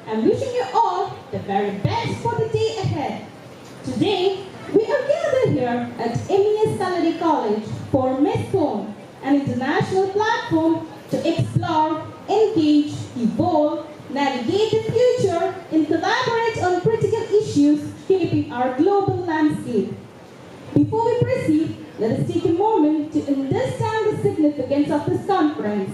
and wishing you all the very best for the day ahead. Today, we are gathered here at MES Kalladi College for MESKCON, an international platform to explore, engage, evolve, navigate the future, and collaborate on critical issues shaping our global landscape. Before we proceed, let us take a moment to understand the significance of this conference.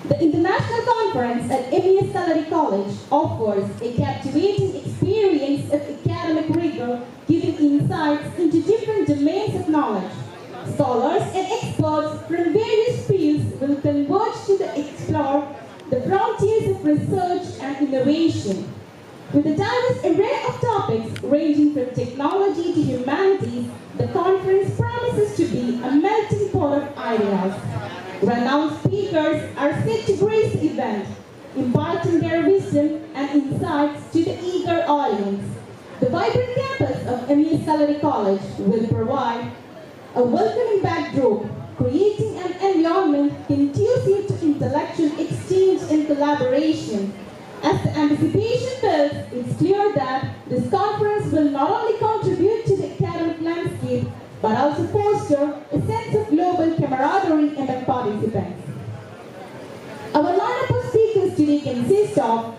The International Conference at MES Kalladi College offers a captivating experience of academic rigor, giving insights into different domains of knowledge. Scholars and experts from various fields will converge to explore the frontiers of research and innovation. With a diverse array of topics ranging from technology to humanities, the conference promises to be a melting pot of ideas. Renowned speakers are set to grace the event, imparting their wisdom and insights to the eager audience. The vibrant campus of MES Kalladi College will provide a welcoming backdrop, creating an environment conducive to intellectual exchange and collaboration. As the anticipation builds, it's clear that this conference will not only contribute to the academic landscape, but also foster a sense of global camaraderie among participants. Our lineup of speakers today consists of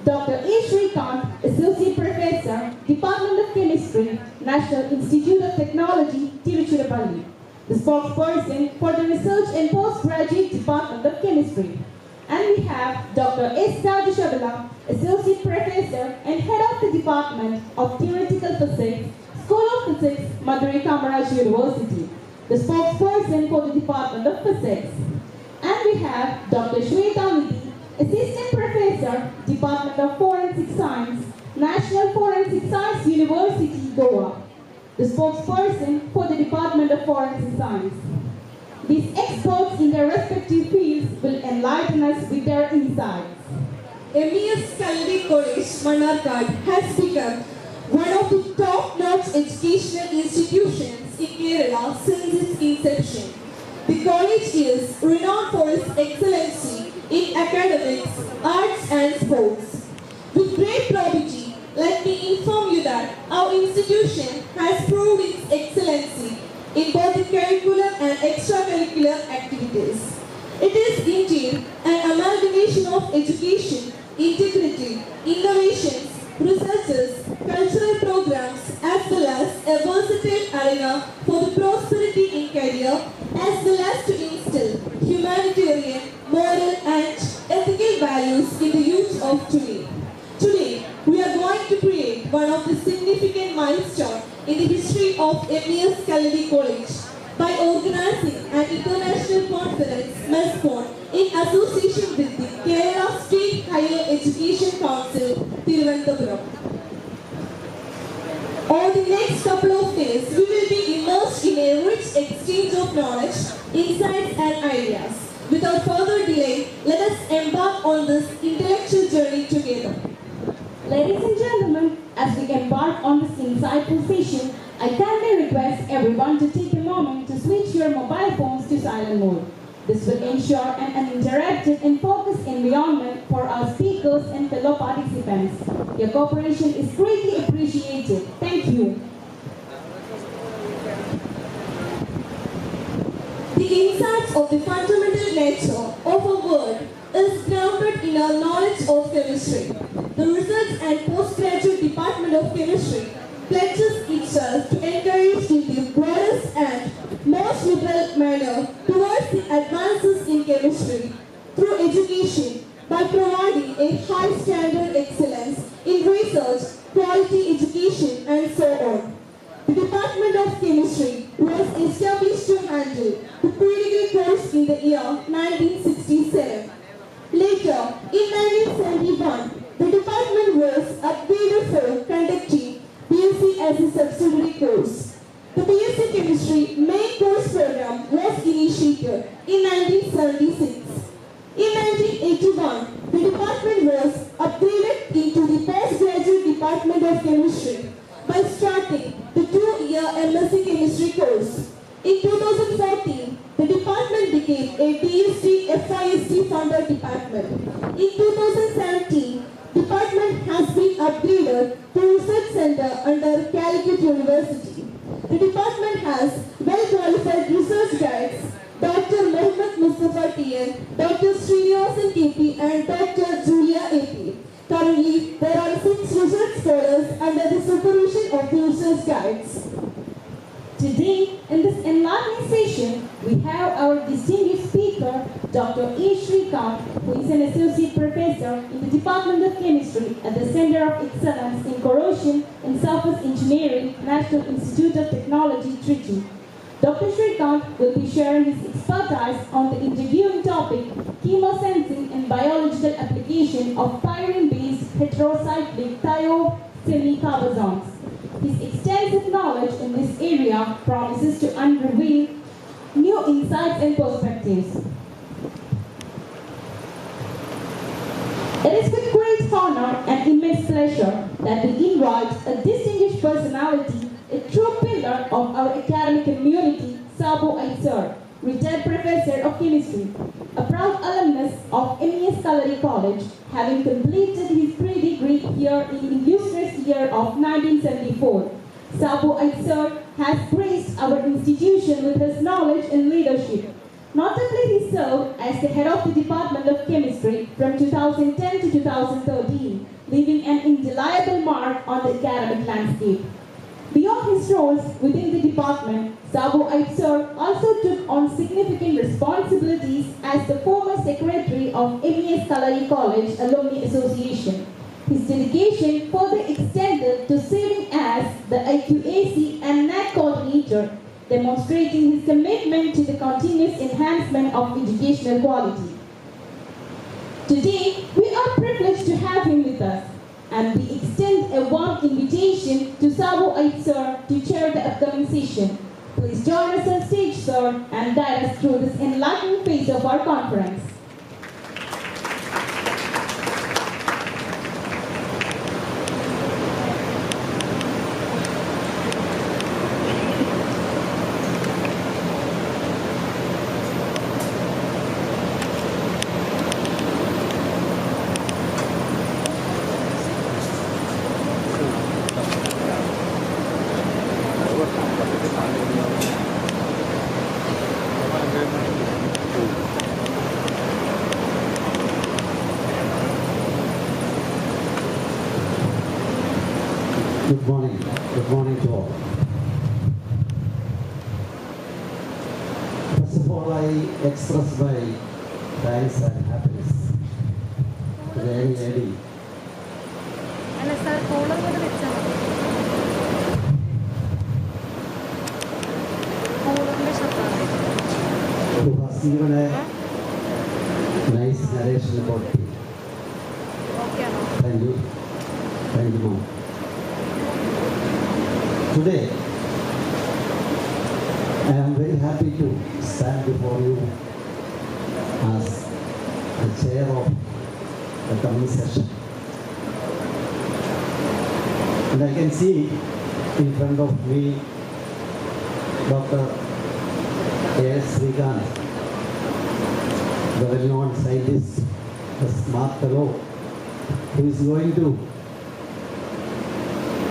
Dr. A. Srikanth, Associate Professor, Department of Chemistry, National Institute of Technology, Tiruchirappalli, the spokesperson for the Research and Postgraduate Department of Chemistry. And we have Dr. S. Rajashabala, Associate Professor and Head of the Department of Theoretical Physics, School of Physics, Madurai Kamaraj University, the spokesperson for the Department of Physics. And we have Dr. Shweta Nidhi, Assistant Professor, Department of Forensic Science, National Forensic Science University, Goa, the spokesperson for the Department of Forensic Science. These experts in their respective fields will enlighten us with their insights. MES Kalladi College, Mannarkkad has become one of the top-notch educational institutions in Kerala since its inception. The college is renowned for its excellency in academics, arts and sports. With great probity, let me inform you that our institution has proved its excellency in both the curricular and extracurricular activities. It is indeed an amalgamation of education, integrity, innovations, researches, cultural programs, as well as a versatile arena for the prosperity in career, as well as to instill humanitarian, moral and ethical values in the youth of today. Today, we are going to create one of the significant milestones in the history of MES Kalladi College by organizing an international conference, MESKCON, in association with the Kerala State Higher Education Council, Thiruvananthapuram. Over the next couple of days, we will be immersed in a rich exchange of knowledge, insights and ideas. Without further delay, let us embark on this intellectual journey together. Ladies and gentlemen, as we embark on this insightful session, I kindly request everyone to take a moment to switch your mobile phones to silent mode. This will ensure an uninterrupted and focused environment for our speakers and fellow participants. Your cooperation is greatly appreciated. Thank you. The insights of the fundamental nature of a world is grounded in our knowledge of chemistry. The Research and Postgraduate Department of Chemistry pledges itself to encourage in the broadest and most liberal manner towards the advances in chemistry through education by providing a high standard excellence in research, quality education and so on. The Department of Chemistry was established to handle the critical course in the year 1967. Later, in 1971, the department was upgraded for conducting BSc as a subsidiary course. The BSc Chemistry main course program was initiated in 1976. In 1981, the department was upgraded into the Postgraduate Department of Chemistry by starting the 2-year MSc Chemistry course. In 2014, the department became a DST FIST funded department. In 2017, valedictorian, Dr. Srinivasan KP and Dr. Julia AP. Currently, there are 6 research scholars under the supervision of the research guides. Today, in this enlightening session, we have our distinguished speaker, Dr. E. Srikanth, who is an associate professor in the Department of Chemistry at the Center of Excellence in Corrosion and Surface Engineering, National Institute of Technology, Trichy. Dr. Srikanth will be sharing his expertise on the interviewing topic, chemosensing and biological application of pyrene-based heterocyclic thiosemicarboxons. His extensive knowledge in this area promises to unreveal new insights and perspectives. It is with great honor and immense pleasure that we invite a distinguished personality, a true pillar of our academic community, Sabo Aitsar, retired professor of chemistry, a proud alumnus of MES Kalladi College, having completed his pre-degree here in the illustrious year of 1974. Sabo Aitsar has graced our institution with his knowledge and leadership. Notably, he served as the head of the Department of Chemistry from 2010 to 2013, leaving an indelible mark on the academic landscape. Beyond his roles within the department, Sabo Aitsar also took on significant responsibilities as the former secretary of MES Kalladi College Alumni Association. His dedication further extended to serving as the IQAC and NAAC coordinator, demonstrating his commitment to the continuous enhancement of educational quality. Today, we are privileged to have him with us, and we extend a warm invitation to Sabo Aitsar to chair the upcoming session. Please join us on stage, sir, and guide us through this enlightening phase of our conference. Good morning. Good morning to all. First of all, I express my thanks and happiness to the young lady who has given a nice narration about me. Thank you. Thank you, Mom. Today, I am very happy to stand before you as the chair of the coming session. And I can see in front of me Dr. A.S. Srikanth, the well-known scientist, the smart fellow, who is going to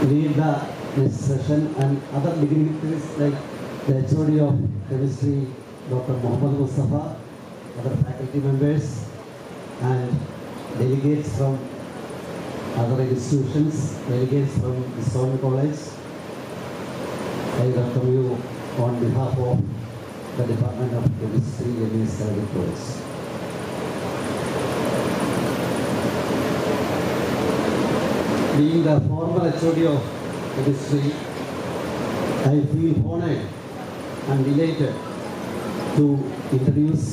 lead the next session, and other dignitaries like the HOD of Chemistry, Dr. Muhammad Mustafa, other faculty members, and delegates from other institutions, delegates from the Stone College. I welcome you on behalf of the Department of Chemistry, MES Kalladi College. Being the former HOD of Chemistry, I feel honored and delighted to introduce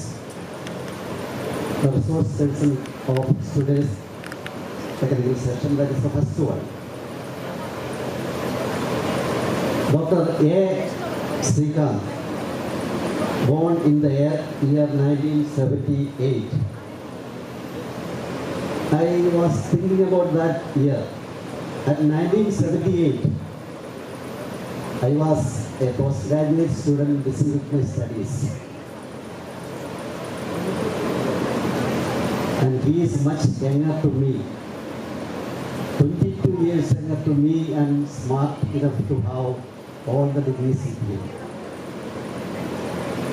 the resource section of today's technical session, that is the first one. Dr. A. Srikanth, born in the year 1978. I was thinking about that year. At 1978, I was a postgraduate student in disciplinary studies. And he is much younger to me. 22 years younger to me and smart enough to have all the degrees in him.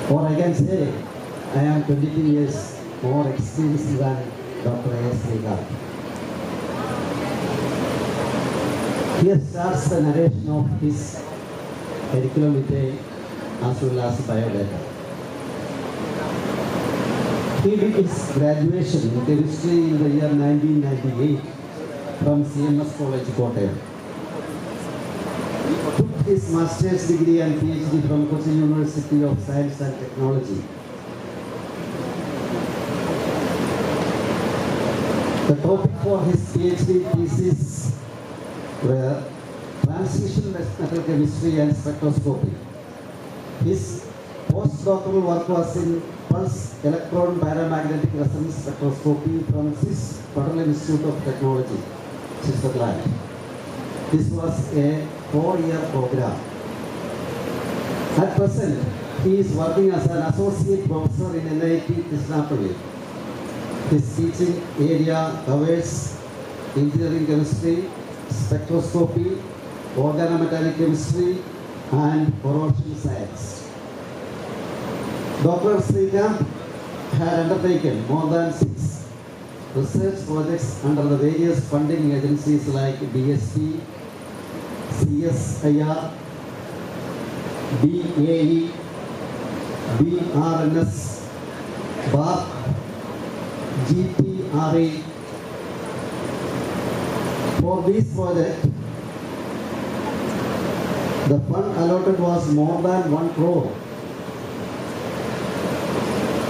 Or I can say, I am 22 years more experienced than Dr. A.S. Srikanth. Here starts the narration of his curriculum vitae as well as biodata. He did his graduation in chemistry in the year 1998 from MES College, Kottayam. Took his master's degree and PhD from Kochi University of Science and Technology. The topic for his PhD thesis were transmission metal chemistry and spectroscopy. His postdoctoral work was in pulse electron paramagnetic resonance spectroscopy from SIS Federal Institute of Technology, Switzerland. This was a 4-year program. At present, he is working as an associate professor in NIT Tishnapalli. His teaching area covers engineering chemistry, spectroscopy, organometallic chemistry, and corrosion science. Dr. Srikanth had undertaken more than 6 research projects under the various funding agencies like DSP, CSIR, BAE, BRNS, BARC, GPRA. For this project, the fund allotted was more than 1 crore.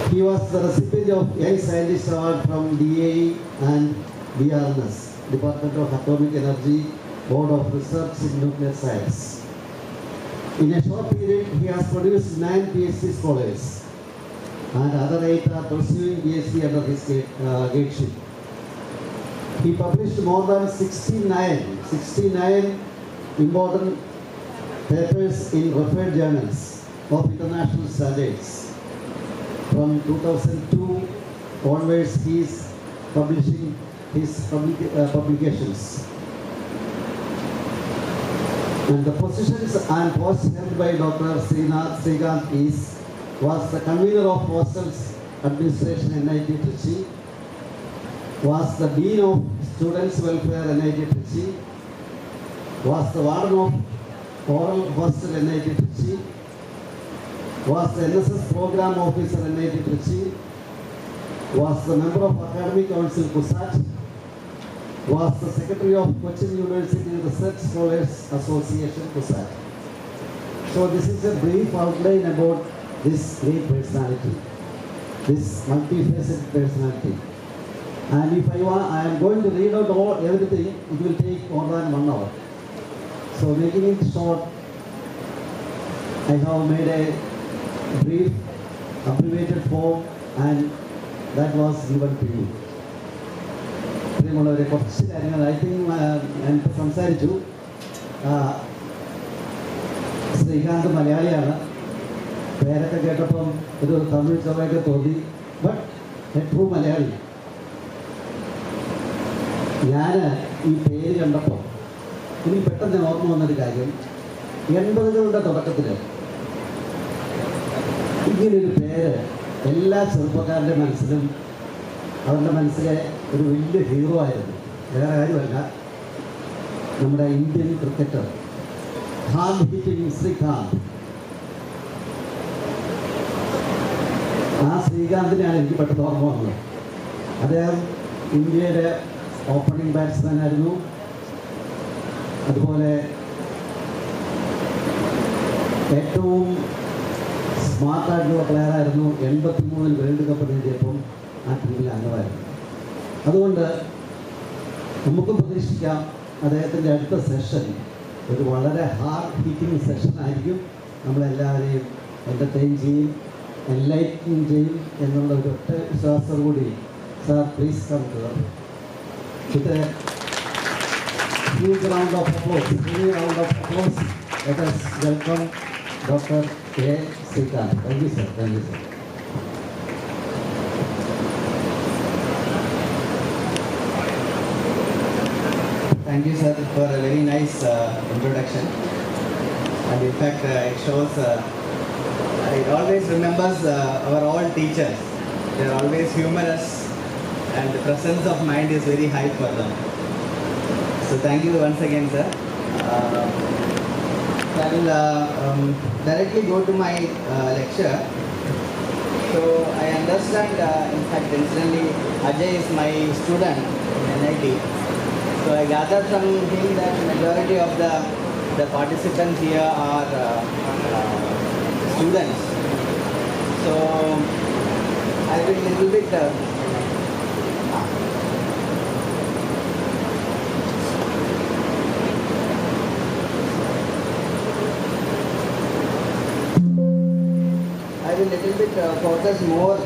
He was the recipient of Young Scientist Award from DAE and BRNS, Department of Atomic Energy, Board of Research in Nuclear Science. In a short period, he has produced 9 PhD scholars, and other 8 are pursuing PhD under his gateship. He published more than 69 important papers in referred journals of international standards. From 2002 onwards, he is publishing his publications. And the positions and posts held by Dr. Srikanth was the convener of Hostels Administration NIT Trichy, was the Dean of Students Welfare NIT Trichy, was the Warden of Oral Hostel NIT Trichy, was the NSS Program Officer NIT Trichy, was the member of Academic Council CUSAT, was the Secretary of Cochin University Research Scholars Association CUSAT. So this is a brief outline about this great personality, this multifaceted personality. And if I am going to read out everything, it will take more than 1 hour. So making it short, I have made a brief, abbreviated form, and that was given to you. പ്രിയമുള്ളവരെ, കുറച്ച് കാര്യങ്ങൾ I think ഞാനിപ്പോൾ സംസാരിച്ചു. ശ്രീകാന്ത് മലയാളിയാണ്. പേരൊക്കെ കേട്ടപ്പം ഒരു തമിഴ് ചൊവ്വയൊക്കെ തോന്നി. But A true Malayali. ഞാൻ ഈ പേര് കണ്ടപ്പോൾ എനിക്ക് പെട്ടെന്ന് ഓർമ്മ വന്നൊരു കാര്യം, 80കളുടെ തുടക്കത്തിൽ ഇങ്ങനൊരു പേര് എല്ലാ ചെറുപ്പക്കാരുടെ മനസ്സിലും, അവരുടെ മനസ്സിലെ ഒരു വലിയ ഹീറോ ആയിരുന്നു. വേറെ ആരുമല്ല, നമ്മുടെ Indian cricketer hard hitting Srikanth. ആ ശ്രീകാന്തിനെയാണ് എനിക്ക് പെട്ടെന്ന് ഓർമ്മ വന്നത്. അദ്ദേഹം ഇന്ത്യയുടെ ഓപ്പണിംഗ് ബാറ്റ്സ്മാൻ ആയിരുന്നു. അതുപോലെ ഏറ്റവും സ്മാർട്ടായിട്ടുള്ള പ്ലെയറായിരുന്നു. 83 വേൾഡ് കപ്പ് നേടിയപ്പം ആ ടീമിൽ അംഗമായിരുന്നു. അതുകൊണ്ട് നമുക്ക് പ്രതീക്ഷിക്കാം അദ്ദേഹത്തിൻ്റെ അടുത്ത സെഷൻ ഒരു വളരെ ഹാർഡ് ഹിറ്റിംഗ് സെഷൻ ആയിരിക്കും. നമ്മളെല്ലാവരെയും എൻ്റർടൈൻ ചെയ്യും, എൻലൈറ്റൻ ചെയ്യും എന്നുള്ള ഒരു ഒറ്റ വിശ്വാസം കൂടി. Sir, please come to with a huge round of applause. Let us welcome Dr. A. Srikanth. Thank you, sir. Thank you, sir. Thank you, sir, for a very nice introduction. And in fact, it shows it always remembers our all teachers. They are always humorous and the presence of mind is very high for them. So thank you once again, sir. I will directly go to my lecture. So I understand, in fact, incidentally, Ajay is my student in NIT. So I gathered from him that majority of the participants here are students. So I will little bit focus more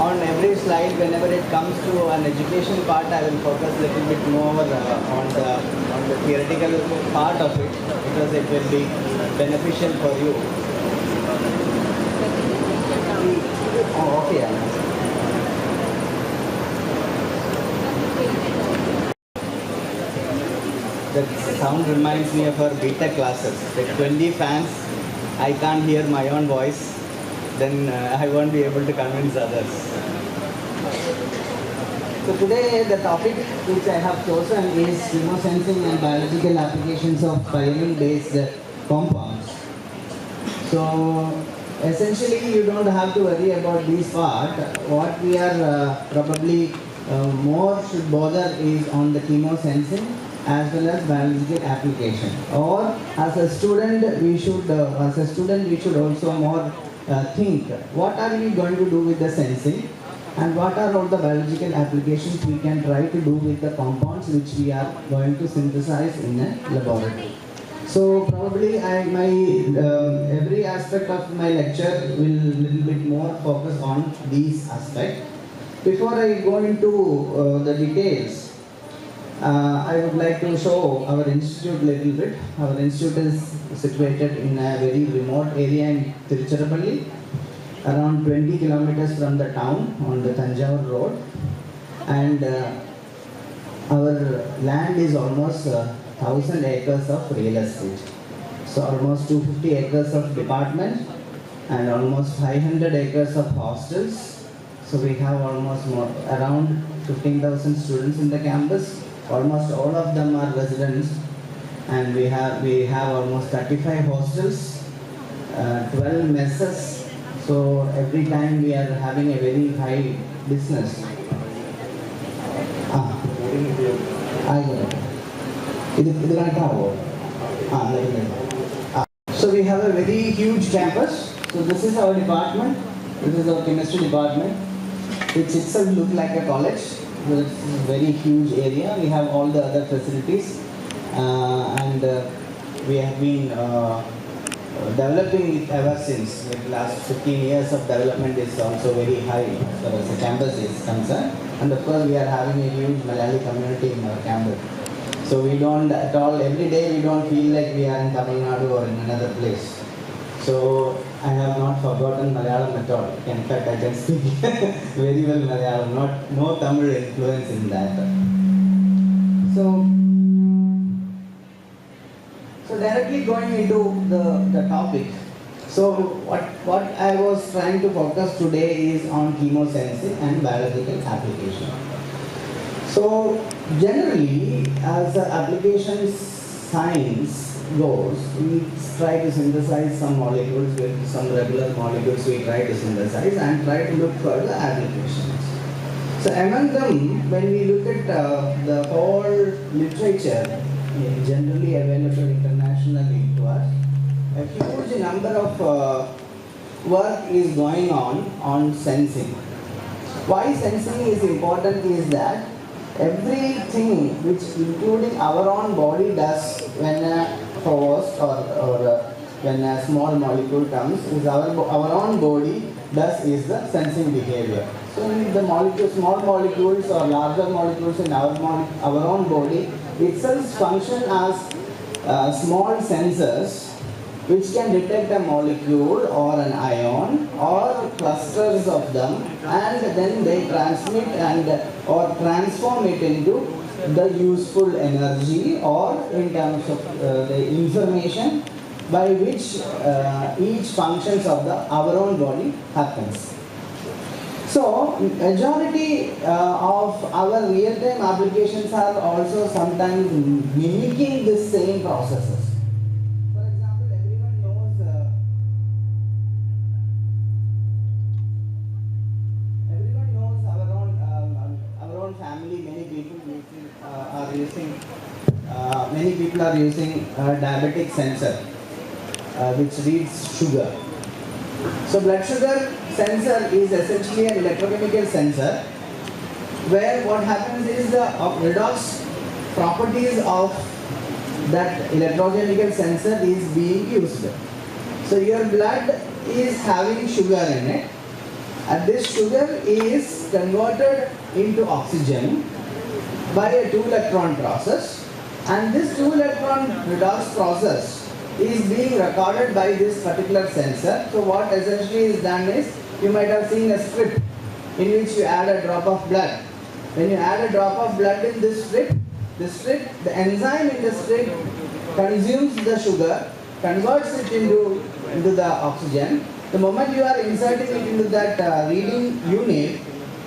on every slide. Whenever it comes to an education part, I will focus a little bit more on the theoretical part of it because it will be beneficial for you. Oh, okay. The sound reminds me of our beta classes. The 20 fans, I can't hear my own voice, then I won't be able to convince others. So today the topic which I have chosen is chemosensing and biological applications of pyrene-based compounds. So essentially you don't have to worry about this part. What we are probably more should bother is on the chemosensing as well as biological application. Or as a student we should also more think what are we going to do with the sensing and what are all the biological applications we can try to do with the compounds which we are going to synthesize in a laboratory. So probably every aspect of my lecture will little bit more focus on these aspects. Before I go into the details, I would like to show our institute a little bit. Our institute is situated in a very remote area in Tiruchirappalli, around 20 kilometers from the town on the Tanjavur road. And our land is almost 1,000 acres of real estate. So almost 250 acres of department and almost 500 acres of hostels. So we have almost around 15,000 students in the campus. Almost all of them are residents, and we have almost 35 hostels, 12 messes. So every time we are having a very high business. So we have a very huge campus. So this is our department. This is our chemistry department, which itself looks like a college. It's a very huge area. We have all the other facilities, and we have been developing it ever since. The last 15 years of development is also very high as far as the campus is concerned. And of course, we are having a huge Malayali community in our campus. So we don't at all, every day we don't feel like we are in Tamil Nadu or in another place. So I have not forgotten Malayalam at all. In fact, I can speak very well Malayalam, no Tamil influence in that. So directly going into the topic. So what I was trying to focus today is on chemosensing and biological application. So generally, as the application science goes, we try to synthesize some molecules with some regular molecules we try to synthesize and try to look for the applications. So among them, when we look at the whole literature generally available internationally to us, a huge number of work is going on sensing. Why sensing is important is that everything which including our own body does when a host or when a small molecule comes is our own body does is the sensing behavior. So the small molecules or larger molecules in our own body itself function as small sensors which can detect a molecule or an ion or clusters of them, and then they transmit or transform it into the useful energy, or in terms of the information by which each functions of our own body happens. So, majority of our real-time applications are also sometimes mimicking the same processes. For example, everyone knows our own family. Many people are using diabetic sensor, which reads sugar. So blood sugar sensor is essentially an electrochemical sensor where what happens is the redox properties of that electrochemical sensor is being used. So your blood is having sugar in it, and this sugar is converted into oxygen by a 2-electron process, and this 2-electron redox process is being recorded by this particular sensor. So what essentially is done is, you might have seen a strip in which you add a drop of blood. When you add a drop of blood in this strip, the enzyme in the strip consumes the sugar, converts it into the oxygen. The moment you are inserting it into that reading unit,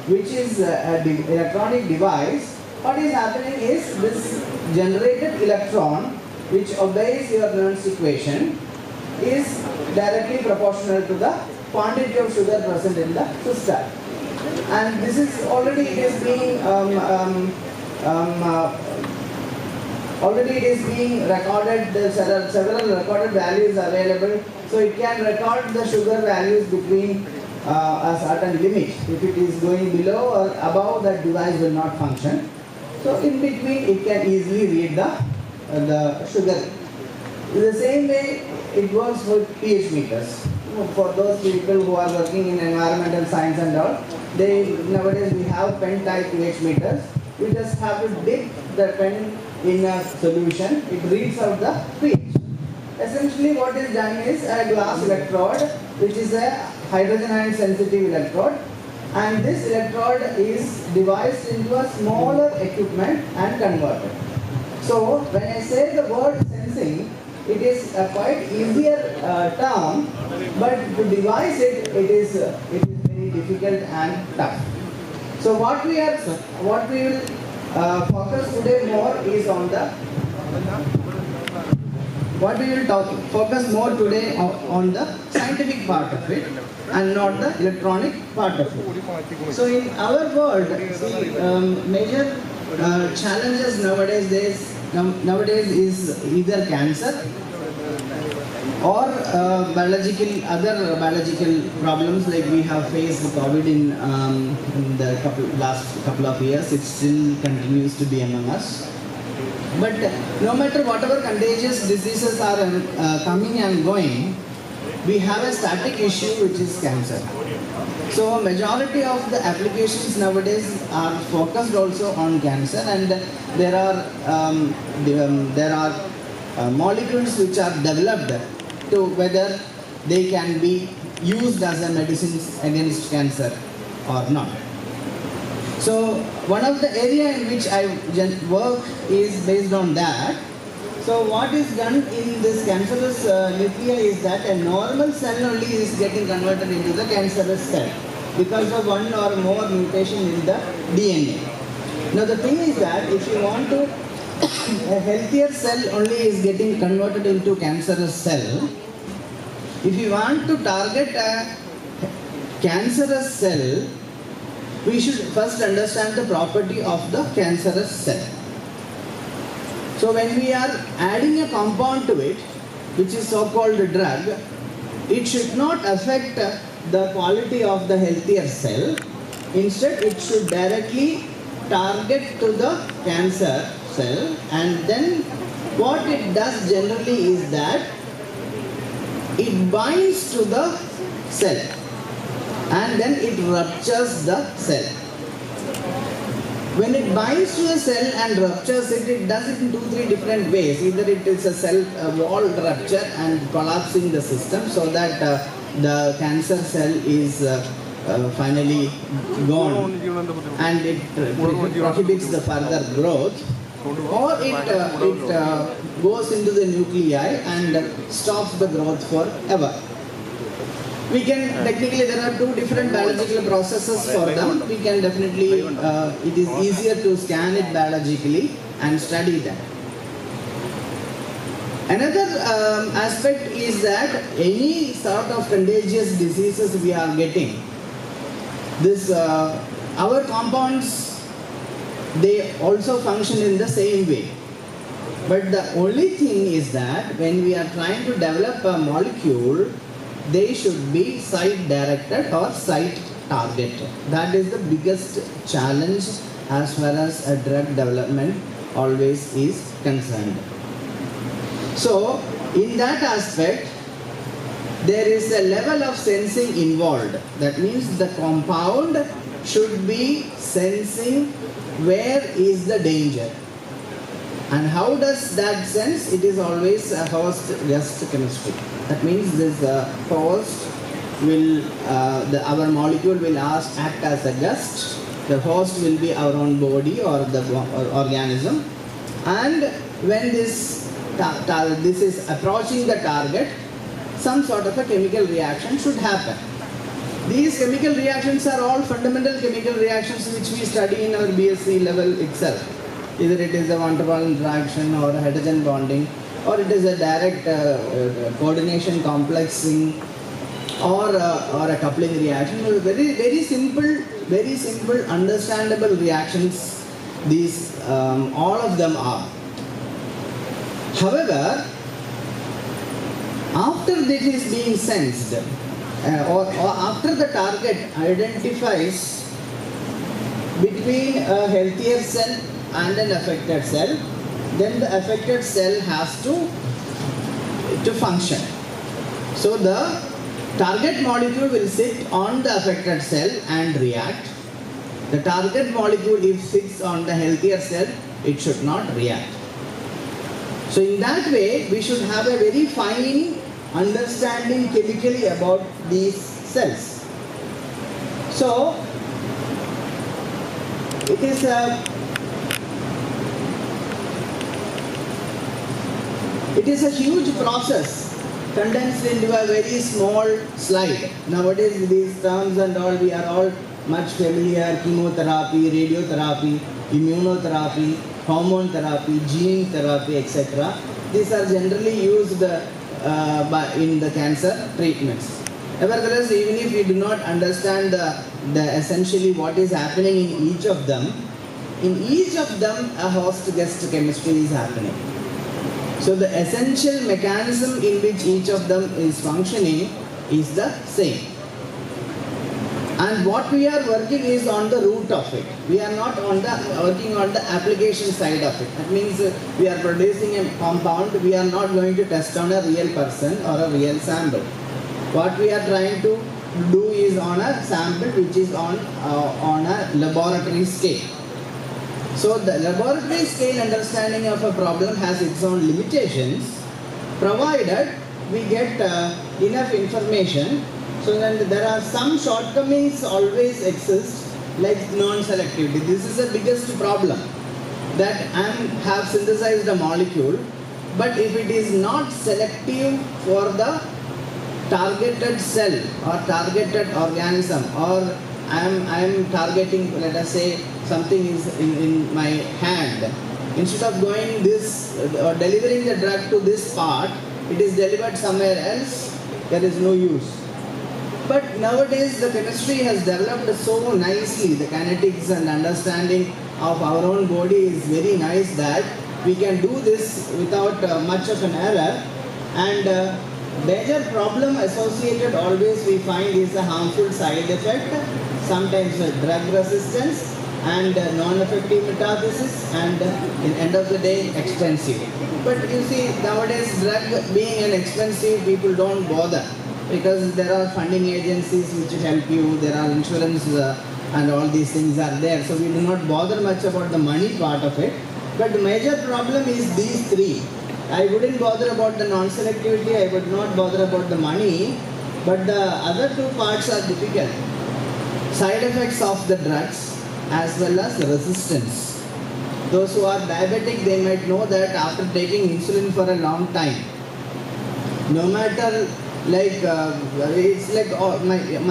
which is an electronic device, what is happening is this generated electron, which obeys your Nernst equation, is directly proportional to the quantity of sugar present in the system. And this is already being recorded. There are several recorded values available, so it can record the sugar values between a certain limit. If it is going below or above, that device will not function. So in between, it can easily read the sugar. In the same way, it works for pH meters. For those people who are working in environmental science and all, nowadays we have pen type pH meters. You just have to dip the pen in a solution. It reads out the pH. Essentially, what is done is a glass electrode, which is a hydrogen ion sensitive electrode, and this electrode is devised into a smaller equipment and converted. So when I say the word sensing, it is a quite easier term, but to devise it is very difficult and tough. So what we will focus today more is on the focus more today on the scientific part of it and not the electronic part of it. So in our world, major challenges nowadays is either cancer or other biological problems, like we have faced COVID in the last couple of years. It still continues to be among us. But no matter whatever contagious diseases are coming and going, we have a static issue, which is cancer. So majority of the applications nowadays are focused also on cancer, and there are molecules which are developed to whether they can be used as a medicine against cancer or not. So one of the area in which I work is based on that. So what is done in this cancerous nuclei is that a normal cell only is getting converted into the cancerous cell because of one or more mutation in the DNA. Now the thing is that if you want to, a healthier cell only is getting converted into cancerous cell. If you want to target a cancerous cell, we should first understand the property of the cancerous cell. So when we are adding a compound to it, which is so-called drug, it should not affect the quality of the healthier cell. Instead, it should directly target to the cancer cell, and then what it does generally is that it binds to the cell and then it ruptures the cell. When it binds to a cell and ruptures it, it does it in 2-3 different ways. Either it is a cell wall rupture and collapsing the system so that the cancer cell is finally gone and it prohibits the further growth, or it goes into the nuclei and stops the growth forever. We can technically, there are two different biological processes for them. We can definitely, it is easier to scan it biologically and study that. Another aspect is that any sort of contagious diseases we are getting, this our compounds, they also function in the same way. But the only thing is that when we are trying to develop a molecule, they should be site directed or site targeted. That is the biggest challenge as far as a drug development always is concerned. So, in that aspect, there is a level of sensing involved. That means the compound should be sensing where is the danger. And how does that sense? It is always a host-guest chemistry. That means this host will, our molecule will act as a guest. The host will be our own body or the organism. And when this is approaching the target, some sort of a chemical reaction should happen. These chemical reactions are all fundamental chemical reactions which we study in our BSc level itself. Either it is a one-to-one interaction or a hydrogen bonding, or it is a direct coordination complexing, or a coupling reaction. Very simple, understandable reactions. These all of them are. However, after this is being sensed, or after the target identifies between a healthier cell and an affected cell, then the affected cell has to function. So the target molecule will sit on the affected cell and react. The target molecule, if sits on the healthier cell, it should not react. So in that way, we should have a very fine understanding chemically about these cells. So it is a huge process condensed into a very small slide. Nowadays these terms and all, we are all much familiar: chemotherapy, radiotherapy, immunotherapy, hormone therapy, gene therapy, etc. These are generally used in the cancer treatments. Nevertheless, even if we do not understand the essentially what is happening in each of them a host-guest chemistry is happening. So the essential mechanism in which each of them is functioning is the same. And what we are working is on the root of it. We are not working on the application side of it. That means we are producing a compound. We are not going to test on a real person or a real sample. What we are trying to do is on a sample which is on a laboratory scale. So the laboratory scale understanding of a problem has its own limitations, provided we get enough information. So then there are some shortcomings always exist, like non-selectivity. This is the biggest problem, that I have synthesized a molecule, but if it is not selective for the targeted cell or targeted organism, or I am targeting, let us say, something is in my hand. Instead of going this or delivering the drug to this part, it is delivered somewhere else. There is no use. But nowadays the chemistry has developed so nicely, the kinetics and understanding of our own body is very nice, that we can do this without much of an error. And major problem associated always we find is a harmful side effect, sometimes drug resistance and non-effective metathesis, and in end of the day expensive. But you see, nowadays drug being an expensive, people don't bother, because there are funding agencies which help you, there are insurance and all these things are there. So we do not bother much about the money part of it. But the major problem is these three. I wouldn't bother about the non-selectivity, I would not bother about the money, but the other two parts are difficult. Side effects of the drugs as well as the resistance. Those who are diabetic, they might know that after taking insulin for a long time, no matter like it's like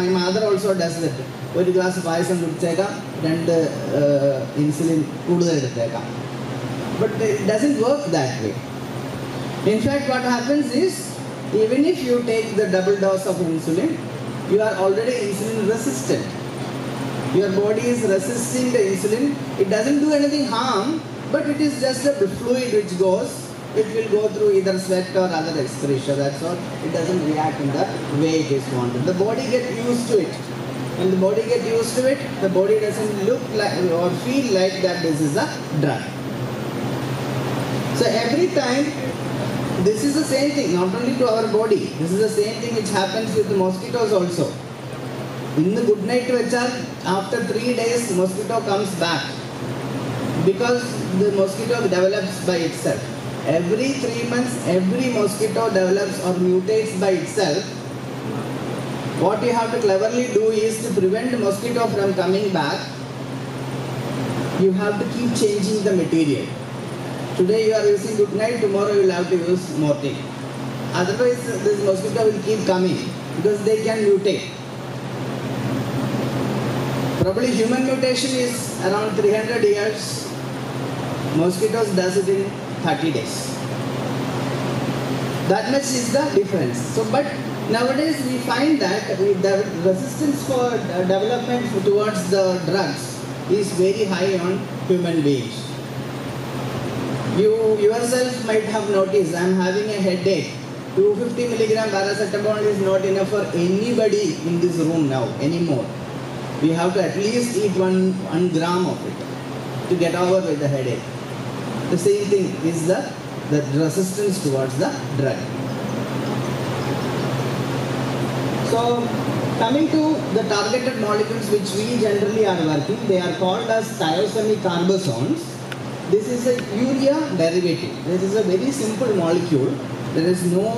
my mother also does that. ഒരു glass പായസം കുടിച്ചേക്കാം, രണ്ട് insulin കൂടുതൽ എടുത്തേക്കാം. But it doesn't work that way. In fact, what happens is, even if you take the double dose of insulin, you are already insulin resistant. Your body is resisting the insulin. It doesn't do anything harm, but it is just a fluid which goes. It will go through either sweat or other excretion. That's all. It doesn't react in the way it is wanted. The body gets used to it. When the body gets used to it, the body doesn't look like or feel like that this is a drug. So every time, this is the same thing, not only to our body. This is the same thing which happens with the mosquitoes also. In the good night vechal, after 3 days, mosquito comes back because the mosquito develops by itself. Every 3 months, every mosquito develops or mutates by itself. What you have to cleverly do is to prevent the mosquito from coming back. You have to keep changing the material. Today you are using good night, tomorrow you will have to use morning. Otherwise, this mosquito will keep coming because they can mutate. Probably human mutation is around 300 years. Mosquitoes does it in 30 days. That much is the difference. So, but nowadays we find that the resistance for development towards the drugs is very high on human beings. You yourself might have noticed, I am having a headache. 250 milligram paracetamol is not enough for anybody in this room now anymore. We have to at least eat 1 gram of it to get over with the headache. The same thing is the resistance towards the drug. So, coming to the targeted molecules which we generally are working, they are called as thiosemic carbosones. This is a urea derivative. This is a very simple molecule. There is no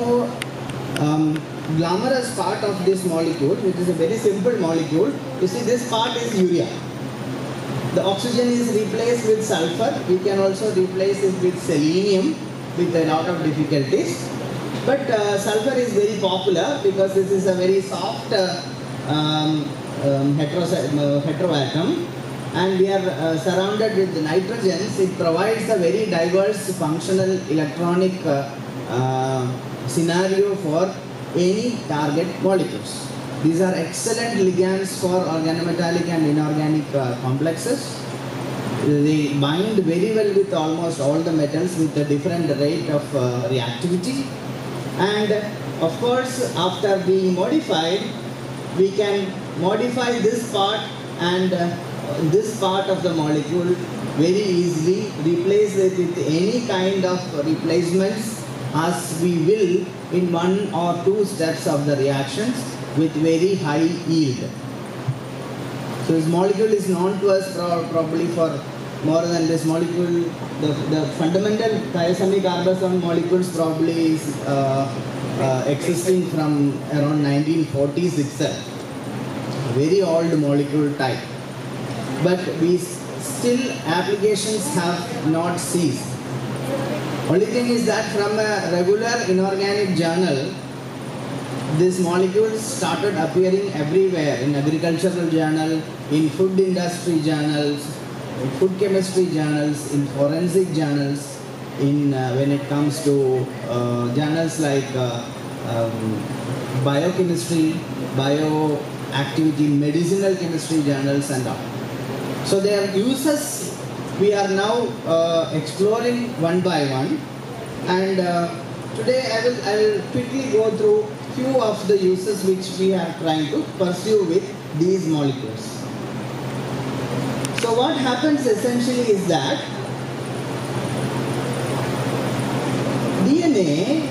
glamorous part of this molecule. It is a very simple molecule. You see, this part is urea. The oxygen is replaced with sulfur. We can also replace it with selenium with a lot of difficulties. But sulfur is very popular because this is a very soft heteroatom, and we are surrounded with nitrogens. It provides a very diverse functional electronic scenario for any target molecules. These are excellent ligands for organometallic and inorganic complexes. They bind very well with almost all the metals with a different rate of reactivity. And of course, after being modified, we can modify this part and this part of the molecule very easily, replace it with any kind of replacements as we will in 1 or 2 steps of the reactions with very high yield. So this molecule is known to us probably for more than this molecule. The fundamental thiosemic carbazone molecules probably is existing from around 1940s itself. Very old molecule type. But we still applications have not ceased. Only thing is that from a regular inorganic journal, these molecules started appearing everywhere, in agricultural journal, in food industry journals, in food chemistry journals, in forensic journals, in when it comes to journals like biochemistry, bioactivity, medicinal chemistry journals and all. So their uses we are now exploring one by one, and today I will quickly go through few of the uses which we are trying to pursue with these molecules. So what happens essentially is that DNA,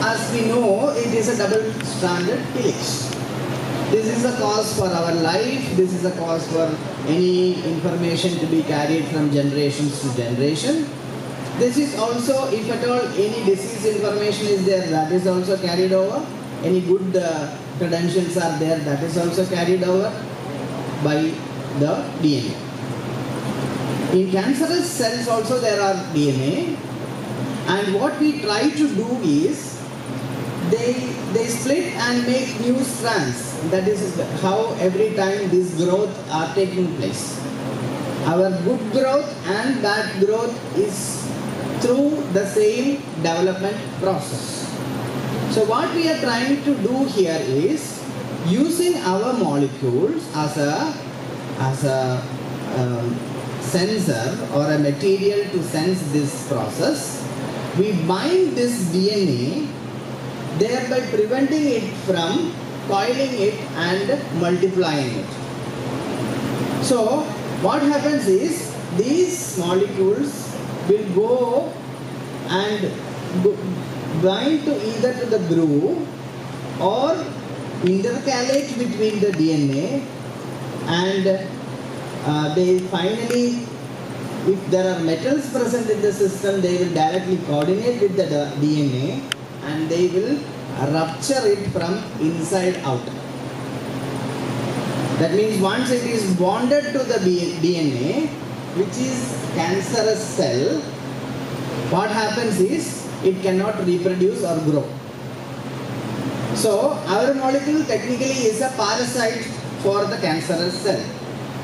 as we know, it is a double-stranded helix. This is the cause for our life. This is the cause for any information to be carried from generations to generation. This is also, if at all any disease information is there, that is also carried over. Any good credentials are there, that is also carried over by the DNA. In cancerous cells also there are DNA, and what we try to do is they split and make new strands. That is how every time this growth are taking place. Our good growth and bad growth is through the same development process. So what we are trying to do here is using our molecules as a sensor or a material to sense this process. We bind this DNA, thereby preventing it from coiling it and multiplying it. So what happens is these molecules will go and bind to either to the groove or intercalate between the DNA, and they finally, if there are metals present in the system, they will directly coordinate with the DNA and they will rupture it from inside out. That means once it is bonded to the DNA, which is cancerous cell, what happens is it cannot reproduce or grow. So our molecule technically is a parasite for the cancerous cell.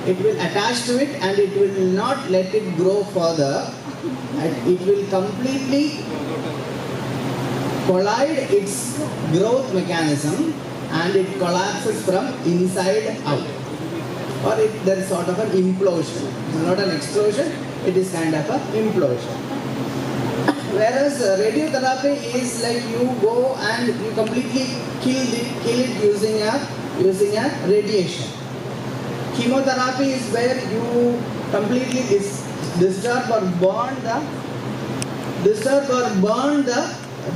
It will attach to it and it will not let it grow further. It will completely collide its growth mechanism and it collapses from inside out. Or there is sort of an implosion. It is not an explosion, it is kind of an implosion. Whereas radiotherapy is like you go and you completely kill it using a radiation. Chemotherapy is where you completely disturb or burn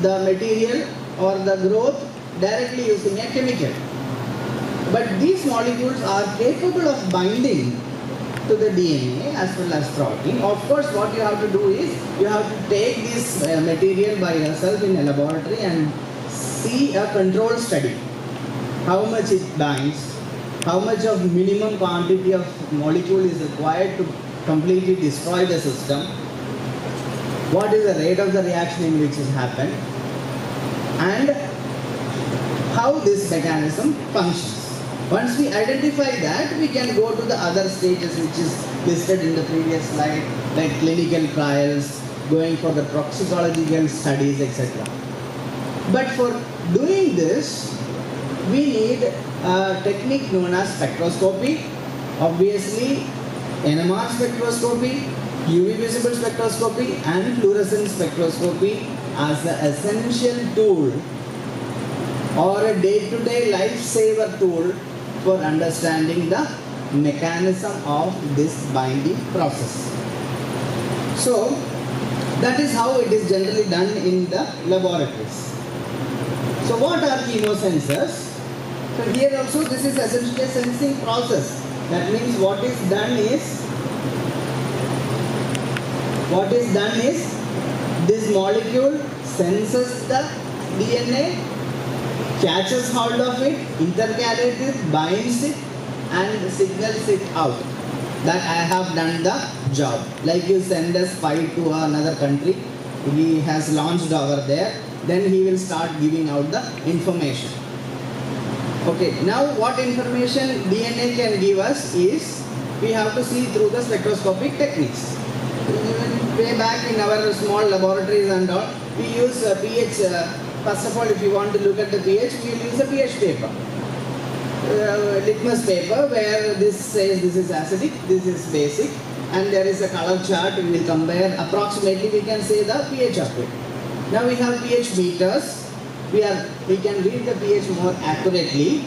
the material or the growth directly using a chemical. But these molecules are capable of binding to the DNA as well as protein. Of course, what you have to do is you have to take this material by yourself in a laboratory and see a control study. How much it binds, how much of minimum quantity of molecule is required to completely destroy the system, what is the rate of the reaction in which it happened, and how this mechanism functions. Once we identify that, we can go to the other stages which is listed in the previous slide, like clinical trials, going for the toxicological studies, etc. But for doing this, we need a technique known as spectroscopy. Obviously, NMR spectroscopy, UV visible spectroscopy and fluorescence spectroscopy as the essential tool or a day-to-day lifesaver tool for understanding the mechanism of this binding process. So, that is how it is generally done in the laboratories. So, what are chemosensors? So, here also this is essentially a sensing process. That means what is done is this molecule senses the DNA, catches hold of it, intercalates it, binds it and signals it out that I have done the job. Like you send a spy to another country, he has launched over there, then he will start giving out the information. Okay, now what information DNA can give us is, we have to see through the spectroscopic techniques. Way back in our small laboratories and all, we use pH. First of all, if you want to look at the pH, we will use a pH paper. Litmus paper where this says this is acidic, this is basic, and there is a color chart. We will compare approximately, we can say the pH of it. Now we have pH meters. We can read the pH more accurately.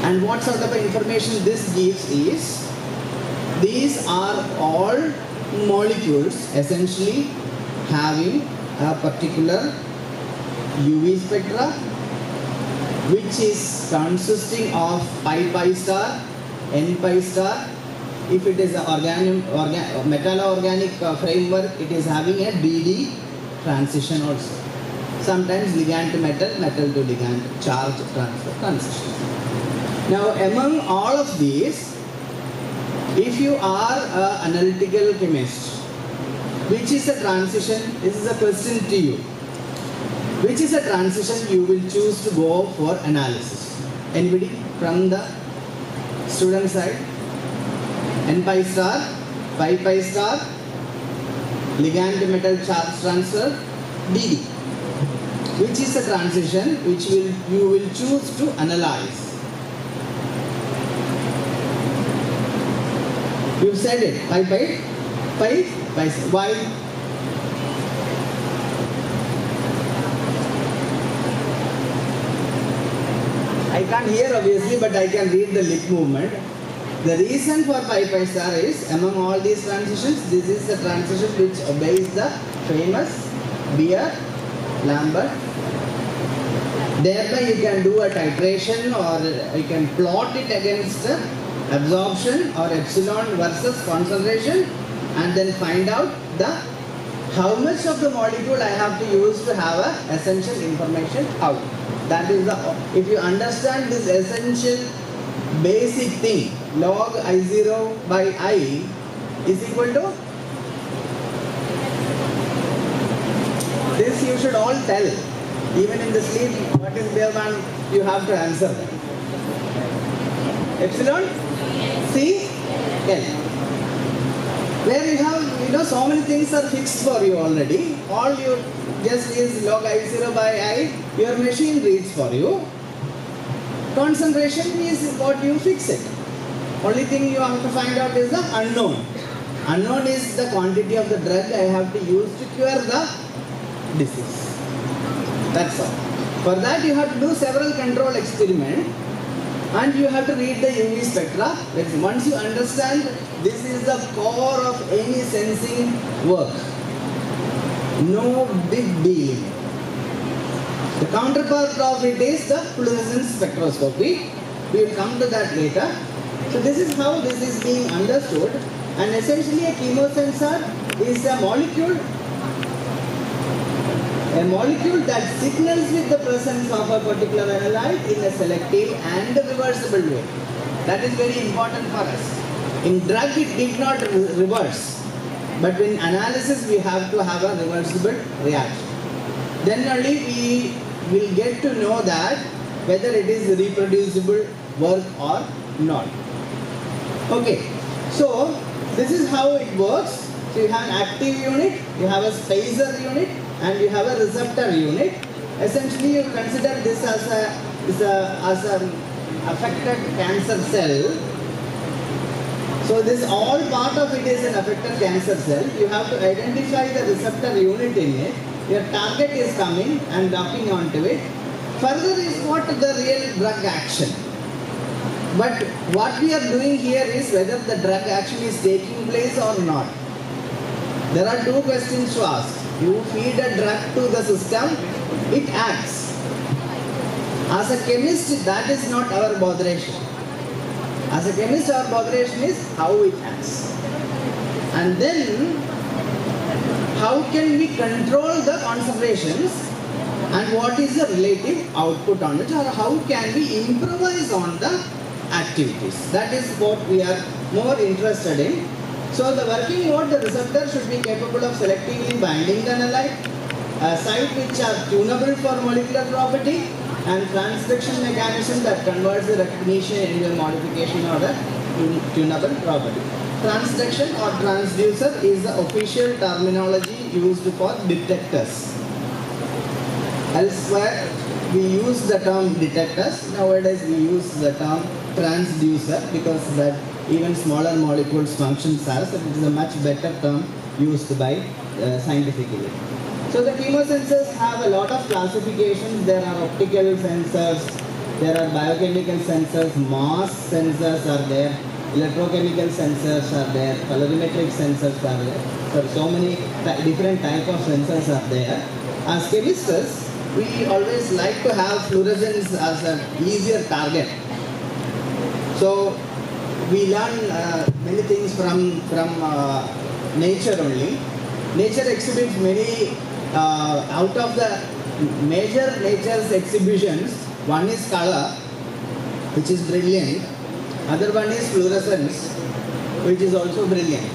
And what sort of information this gives is, these are all molecules essentially having a particular UV spectra which is consisting of pi star, n pi star. If it is an metallo-organic framework, it is having a DD transition also. Sometimes ligand to metal, metal to ligand, charge transfer transition. Now among all of these, If you are an analytical chemist, which is a transition, this is a question to you. Which is a transition you will choose to go for analysis? Anybody from the student side? N-pi star, pi star, ligand to metal charge transfer, DD. Which is a transition which you will choose to analyze? You said it, pi. Why? I can't hear obviously, but I can read the lip movement. The reason for pi star is, among all these transitions, this is the transition which obeys the famous Beer-Lambert. Thereby you can do a titration, or you can plot it against absorption or epsilon versus concentration, and then find out how much of the molecule I have to use to have a essential information out. That is if you understand this essential basic thing, log I0 by I is equal to this, you should all tell. Even in the sleep, what is there, man, you have to answer that. Epsilon C L. Where you have, so many things are fixed for you already. All you just is log I0 by I, your machine reads for you. Concentration is what you fix it. Only thing you have to find out is the unknown. Unknown is the quantity of the drug I have to use to cure the disease. That's all. For that you have to do several control experiments, and you have to read the UV spectra. Once you understand, this is the core of any sensing work. No big deal. The counterpart of it is the fluorescence spectroscopy. We will come to that later. So this is how this is being understood, and essentially a chemosensor is a molecule that signals with the presence of a particular analyte in a selective and reversible way. That is very important for us. In drug it did not reverse, but in analysis we have to have a reversible reaction. Then only we will get to know that whether it is reproducible work or not. Okay, so this is how it works. So you have an active unit, you have a spacer unit, and you have a receptor unit. Essentially, you consider this as an affected cancer cell. So this all part of it is an affected cancer cell. You have to identify the receptor unit in it. Your target is coming and docking onto it. Further is what the real drug action. But what we are doing here is whether the drug action is taking place or not. There are two questions to ask. You feed a drug to the system, it acts. As a chemist, that is not our botheration. As a chemist, our botheration is how it acts. And then, how can we control the concentrations and what is the relative output on it, or how can we improvise on the activities. That is what we are more interested in. So the working mode, the receptor should be capable of selectively binding the analyte, site which are tunable for molecular property, and transduction mechanism that converts the recognition into a modification or a tunable property. Transduction or transducer is the official terminology used for detectors. Elsewhere we use the term detectors. Nowadays we use the term transducer because that even smaller molecules functions as, it is a much better term used by scientifically. So the chemosensors have a lot of classifications. There are optical sensors, there are biochemical sensors, mass sensors are there, electrochemical sensors are there, colorimetric sensors are there. So many different type of sensors are there. As chemists, we always like to have fluorescence as an easier target. So we learn many things from nature only. Nature exhibits many, out of the major nature's exhibitions, one is color, which is brilliant, other one is fluorescence, which is also brilliant.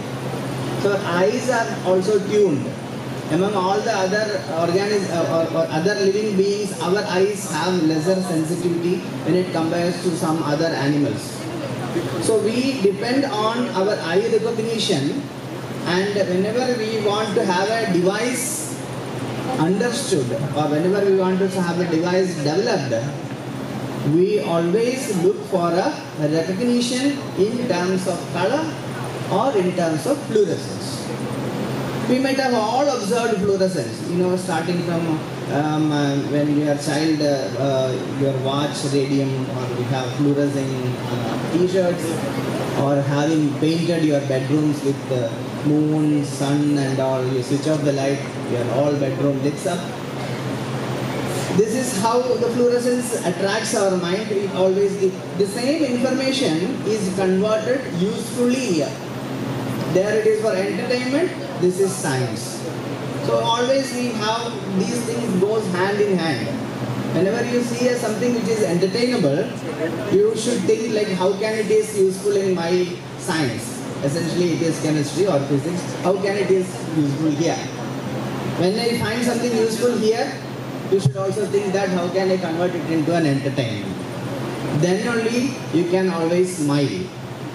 So eyes are also tuned. Among all the other or other living beings, our eyes have lesser sensitivity when it compares to some other animals. So we depend on our eye recognition, and whenever we want to have a device understood or whenever we want to have a device developed, we always look for a recognition in terms of color or in terms of fluorescence. We might have all observed fluorescence, starting from when you are a child, your watch radium, or we have fluorescing t-shirts, or having painted your bedrooms with the moon, sun and all. You switch off the light, your whole bedroom lights up. This is how the fluorescence attracts our mind. It always, the same information is converted usefully here. There it is for entertainment, this is science. So always we have these things goes hand in hand. Whenever you see something which is entertainable, you should think like how can it is useful in my science. Essentially it is chemistry or physics. How can it is useful here? When I find something useful here, you should also think that how can I convert it into an entertainment. Then only you can always smile.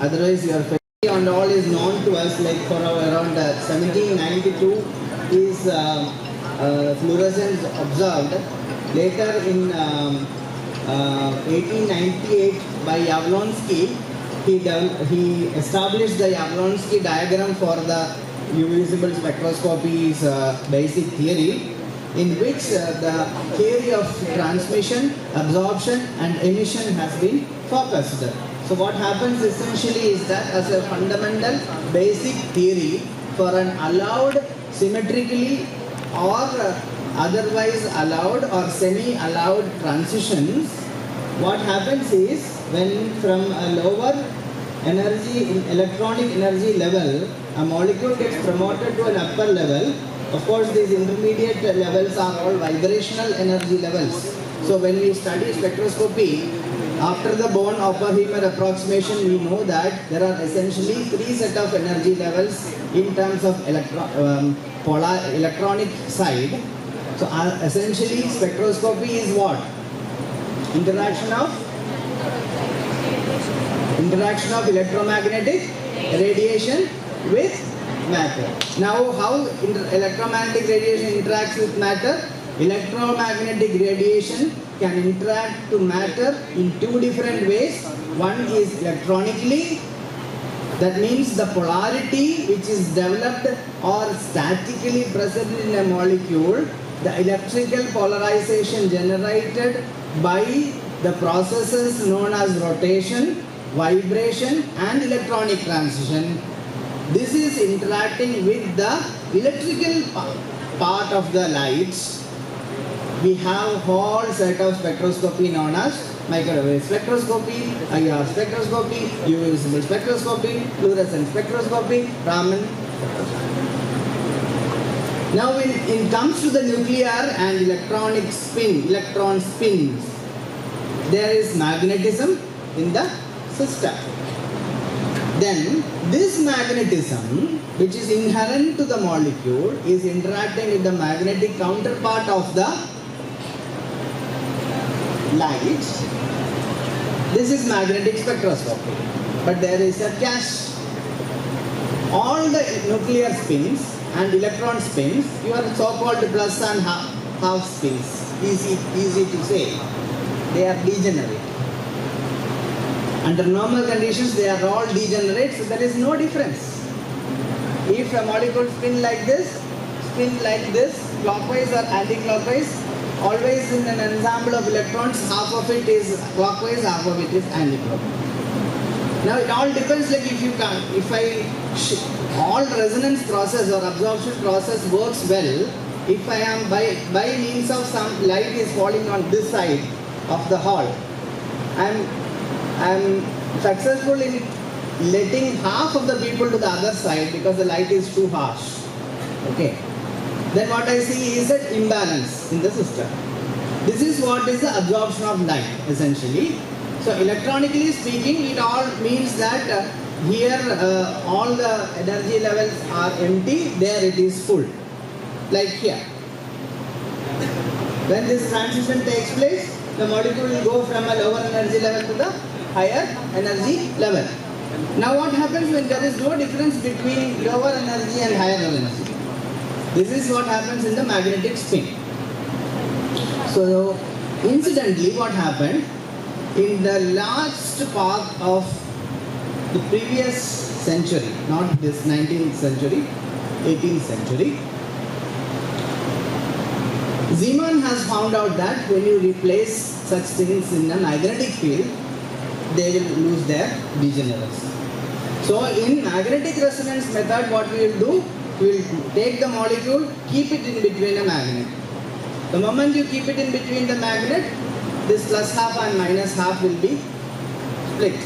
Otherwise your face and all is known to us, like for around 1792 is fluorescence observed. Later in 1898 by Jablonski, he established the Jablonski diagram for the visible spectroscopy's basic theory, in which the theory of transmission, absorption and emission has been focused. So what happens essentially is that as a fundamental basic theory for an allowed symmetrically or otherwise allowed or semi-allowed transitions, what happens is when from a lower energy, electronic energy level, a molecule gets promoted to an upper level. Of course, these intermediate levels are all vibrational energy levels. So when we study spectroscopy, after the Born-Oppenheimer approximation, we know that there are essentially three set of energy levels in terms of electronic side. So essentially spectroscopy is what? Interaction of electromagnetic radiation with matter. Now how electromagnetic radiation interacts with matter? Electromagnetic radiation can interact to matter in two different ways. One is electronically, that means the polarity which is developed or statically present in a molecule, the electrical polarization generated by the processes known as rotation, vibration and electronic transition. This is interacting with the electrical part of the lights. We have whole set of spectroscopy known as microwave spectroscopy, IR spectroscopy, UV visible spectroscopy, fluorescence spectroscopy, Raman spectroscopy. Now when it comes to the nuclear and electron spins, there is magnetism in the system. Then this magnetism, which is inherent to the molecule, is interacting with the magnetic counterpart of the light. This is magnetic spectroscopy. But there is a catch. All the nuclear spins and electron spins, your so-called plus and half spins, easy to say, they are degenerate. Under normal conditions, they are all degenerate, so there is no difference. If a molecule spin like this, clockwise or anti-clockwise, always in an ensemble of electrons, half of it is clockwise, half of it is anti-clockwise. Now it all depends, like all resonance process or absorption process works well, if I am by means of some light is falling on this side of the hall, I am successful in letting half of the people to the other side because the light is too harsh. Okay. Then what I see is an imbalance in the system. This is what is the absorption of light essentially. So electronically speaking, it all means that here all the energy levels are empty, there it is full, like here. When this transition takes place, the molecule will go from a lower energy level to the higher energy level. Now what happens when there is no difference between lower energy and higher energy? This is what happens in the magnetic spin. So incidentally, what happened in the last part of the previous century, not this 19th century, 18th century, Zeeman has found out that when you replace such things in a magnetic field, they will lose their degeneracy. So in magnetic resonance method, what we will do, we will take the molecule, keep it in between a magnet. The moment you keep it in between the magnet, this plus half and minus half will be split.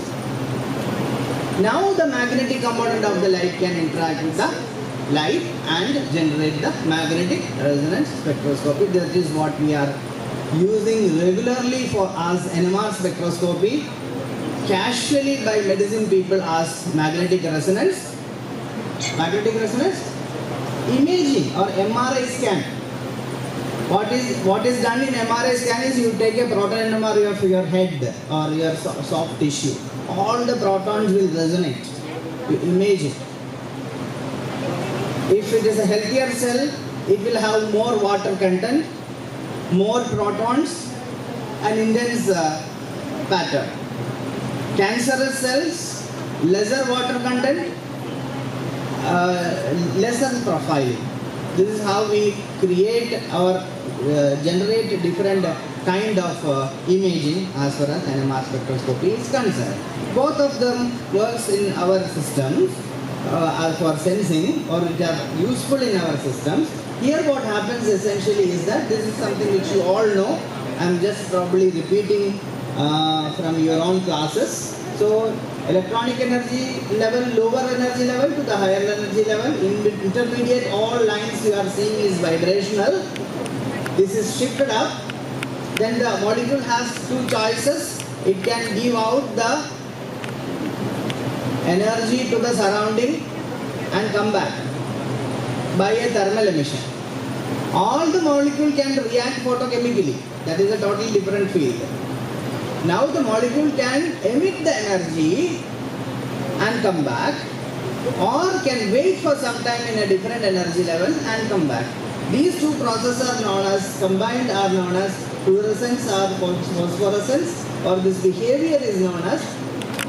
Now the magnetic component of the light can interact with the light and generate the magnetic resonance spectroscopy. That is what we are using regularly for as NMR spectroscopy. Casually by medicine people ask magnetic resonance. Magnetic resonance? Imaging or MRI scan. What is done in MRI scan is you take a proton NMR of your head or your soft tissue. All the protons will resonate. You image it. If it is a healthier cell, it will have more water content, more protons, and intense pattern. Cancerous cells, lesser water content, lesser profiling. This is how we create or generate different kind of imaging as far as NMR spectroscopy is concerned. Both of them works in our systems for sensing or which are useful in our systems. Here what happens essentially is that this is something which you all know. I am just probably repeating from your own classes. So electronic energy level, lower energy level to the higher energy level. In intermediate, all lines you are seeing is vibrational. This is shifted up. Then the molecule has two choices. It can give out the energy to the surrounding and come back by a thermal emission. All the molecule can react photochemically. That is a totally different field. Now the molecule can emit the energy and come back, or can wait for some time in a different energy level and come back. These two processes are known as combined are known as fluorescence or phosphorescence, or this behavior is known as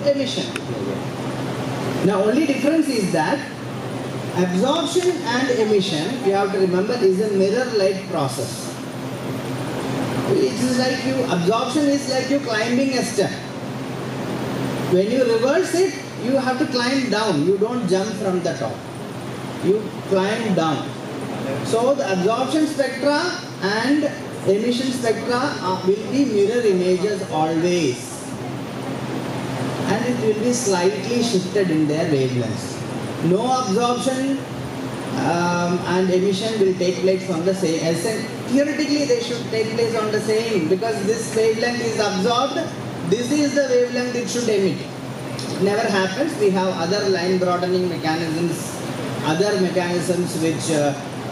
emission. Now only difference is that absorption and emission, you have to remember, is a mirror-like process. It is like absorption is like you climbing a step. When you reverse it, you have to climb down. You don't jump from the top. You climb down. So the absorption spectra and emission spectra will be mirror images always. And it will be slightly shifted in their wavelengths. No absorption and emission will take place on the same. Theoretically, they should take place on the same, because this wavelength is absorbed. This is the wavelength it should emit. Never happens. We have other line broadening mechanisms, other mechanisms which,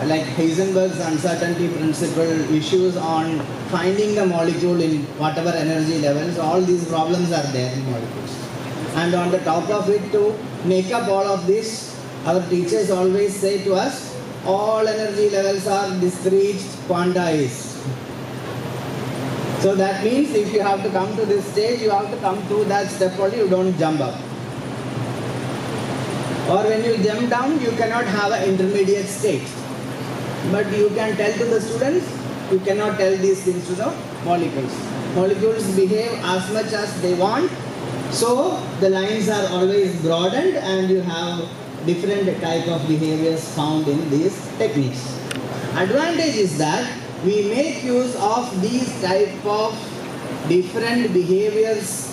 like Heisenberg's uncertainty principle, issues on finding the molecule in whatever energy levels. All these problems are there in molecules. And on the top of it, to make up all of this, our teachers always say to us, all energy levels are discrete, quantized. So that means if you have to come to this stage, you have to come through that step only, you don't jump up. Or when you jump down, you cannot have an intermediate state. But you can tell to the students, you cannot tell these things to the molecules. Molecules behave as much as they want. So the lines are always broadened and you have different type of behaviors found in these techniques. Advantage is that we make use of these type of different behaviors,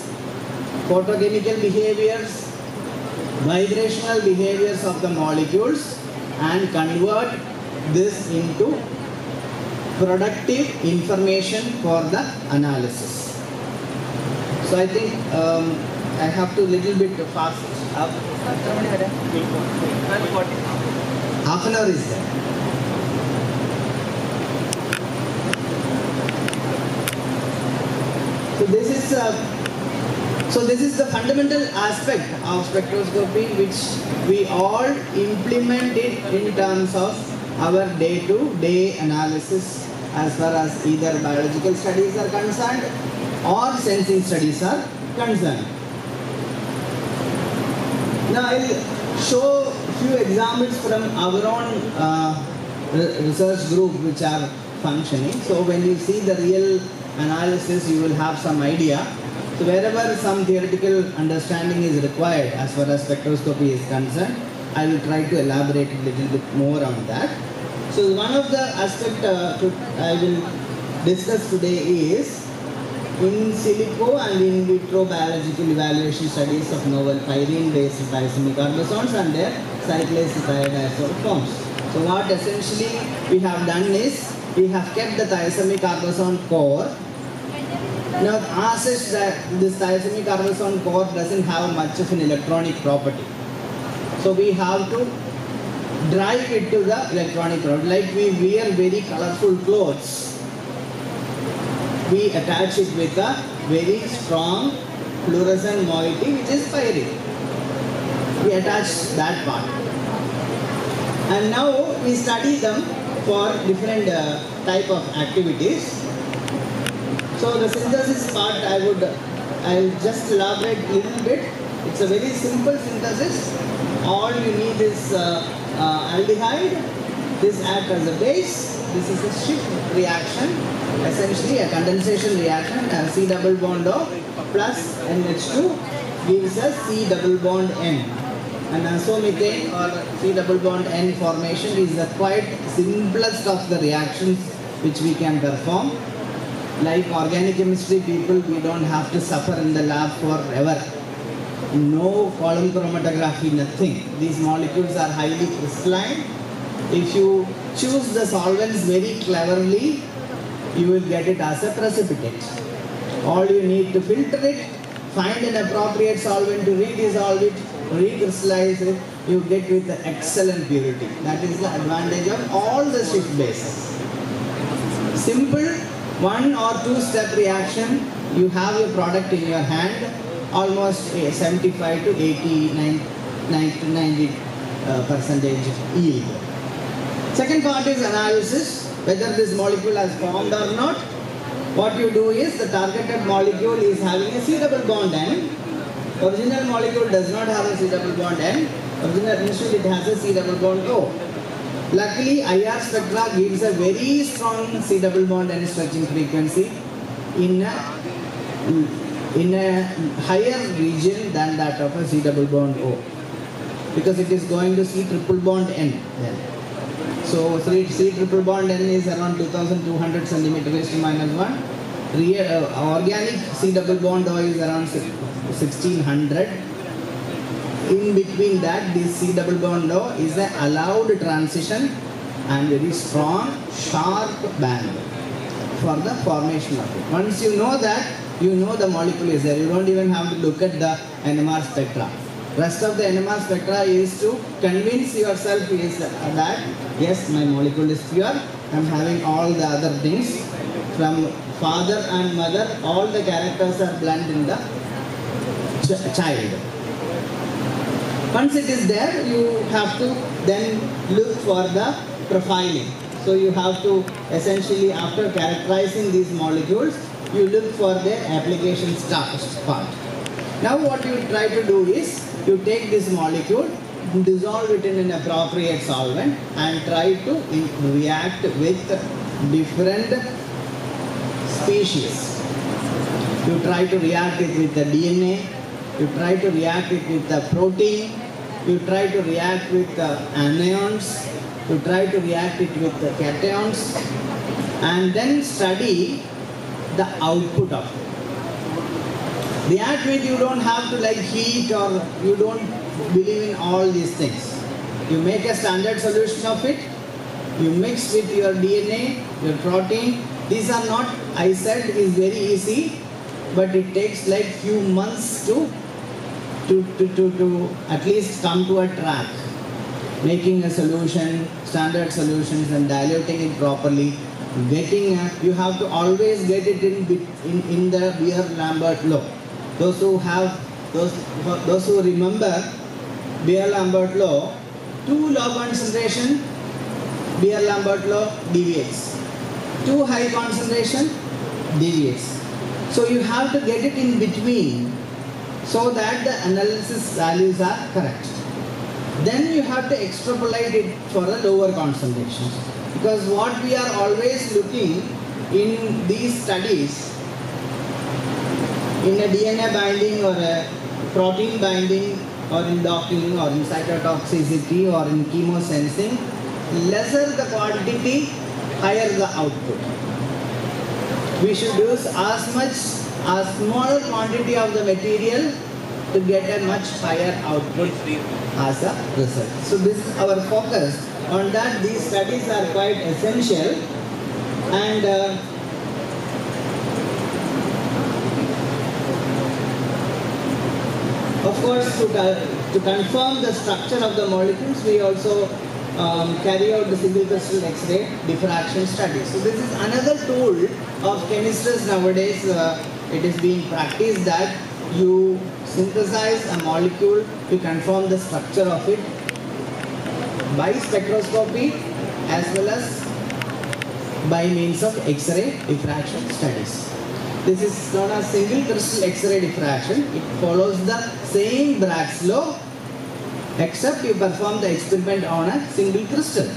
photochemical behaviors, vibrational behaviors of the molecules, and convert this into productive information for the analysis. So I think I have to little bit fast Half an hour is there. So this is the fundamental aspect of spectroscopy which we all implement it in terms of our day-to-day analysis as far as either biological studies are concerned or sensing studies are concerned. Now I will show few examples from our own research group which are functioning. So when you see the real analysis, you will have some idea. So wherever some theoretical understanding is required as far as spectroscopy is concerned, I will try to elaborate a little bit more on that. So one of the aspects I will discuss today is in silico and in vitro biological evaluation studies of novel pyrene-based thiazamic carbosones and their cyclase thiodiazole forms. So what essentially we have done is, we have kept the thiazamic carbazone core. Now as such that this thiazamic carbazone core doesn't have much of an electronic property. So we have to drive it to the electronic property. Like we wear very colorful clothes, we attach it with a very strong fluorescent moiety which is pyrene. We attach that part. And now we study them for different type of activities. So the synthesis part I'll just elaborate a little bit. It's a very simple synthesis. All you need is aldehyde. This acts as a base. This is a shift reaction, essentially a condensation reaction. C double bond O plus NH2 gives us C double bond N. And acetylmethane or C double bond N formation is the quite simplest of the reactions which we can perform. Like organic chemistry people, we don't have to suffer in the lab forever. No column chromatography, nothing. These molecules are highly crystalline. If you choose the solvents very cleverly, you will get it as a precipitate. All you need to filter it, find an appropriate solvent to redissolve it, recrystallize it, you get with the excellent purity. That is the advantage of all the shift bases. Simple 1 or 2 step reaction, you have your product in your hand, almost 75 to 80, 90 percentage yield. Second part is analysis, whether this molecule has formed or not. What you do is, the targeted molecule is having a C double bond N. Original molecule does not have a C double bond N. Initially it has a C double bond O. Luckily, IR spectra gives a very strong C double bond N stretching frequency in a higher region than that of a C double bond O, because it is going to C triple bond N then. So C triple bond N is around 2200 centimeter raised to minus 1. Organic C double bond O is around 1600. In between that, this C double bond O is an allowed transition and very strong, sharp band for the formation of it. Once you know that, you know the molecule is there. You don't even have to look at the NMR spectra. Rest of the NMR spectra is to convince yourself that yes, my molecule is pure. I'm having all the other things from father and mother. All the characters are blend in the child. Once it is there, you have to then look for the profiling. So you have to essentially, after characterizing these molecules, you look for their application part. Now what you try to do is, you take this molecule, dissolve it in an appropriate solvent and try to react with different species. You try to react it with the DNA, you try to react it with the protein, you try to react with the anions, you try to react it with the cations, and then study the output of it. React with, you don't have to like heat, or you don't believe in all these things. You make a standard solution of it, you mix with your DNA, your protein. These are not, I said, is very easy, but it takes like few months to to at least come to a track, making a solution, standard solutions and diluting it properly, you have to always get it in the Beer-Lambert law. Those who remember Beer-Lambert law, too low concentration, Beer-Lambert law deviates. Too high concentration, deviates. So you have to get it in between so that the analysis values are correct. Then you have to extrapolate it for the lower concentrations. Because what we are always looking in these studies, in a DNA binding or a protein binding or in docking or in cytotoxicity or in chemosensing, lesser the quantity, higher the output. We should use as smaller quantity of the material to get a much higher output as a result. So this is our focus. On that, these studies are quite essential, and of course to confirm the structure of the molecules, we also carry out the single crystal X-ray diffraction studies. So this is another tool of chemists nowadays. It is being practiced that you synthesize a molecule to confirm the structure of it by spectroscopy as well as by means of X-ray diffraction studies. This is known as single crystal X-ray diffraction. It follows the same Bragg's law, except you perform the experiment on a single crystal.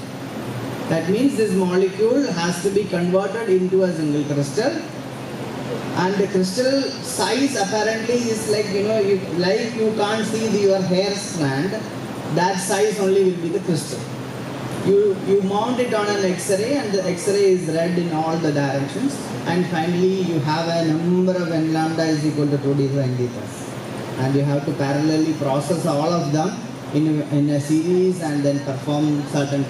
That means this molecule has to be converted into a single crystal, and the crystal size apparently is like, you can't see your hair strand. That size only will be the crystal. You mount it on an X-ray, and the X-ray is read in all the directions, and finally you have a number of n lambda is equal to 2d n d plus, and you have to parallelly process all of them in a series and then perform certain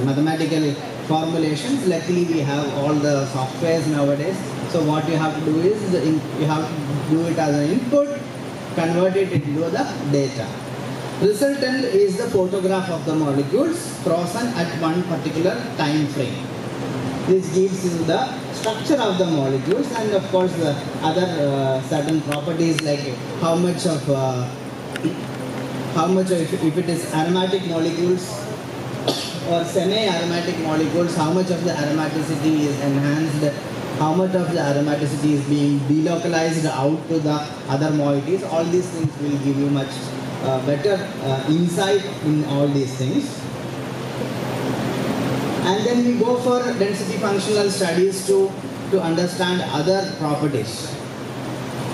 mathematical formulations. Luckily we have all the softwares nowadays. So what you have to do is you have to do it as an input, convert it into the data. Resultant is the photograph of the molecules frozen at one particular time frame. This gives you the structure of the molecules, and of course the other certain properties like how much if it is aromatic molecules or semi-aromatic molecules, how much of the aromaticity is enhanced, how much of the aromaticity is being delocalized out to the other moieties. All these things will give you much better insight in all these things. And then we go for density functional studies to understand other properties.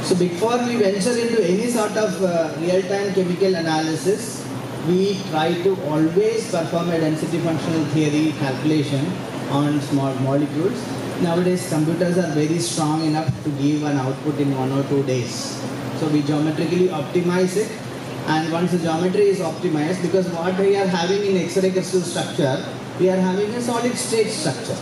So before we venture into any sort of real-time chemical analysis, we try to always perform a density functional theory calculation on small molecules. Nowadays computers are very strong enough to give an output in 1 or 2 days. So we geometrically optimize it, and once the geometry is optimized, because what we are having in X-ray crystal structure, we are having a solid state structure.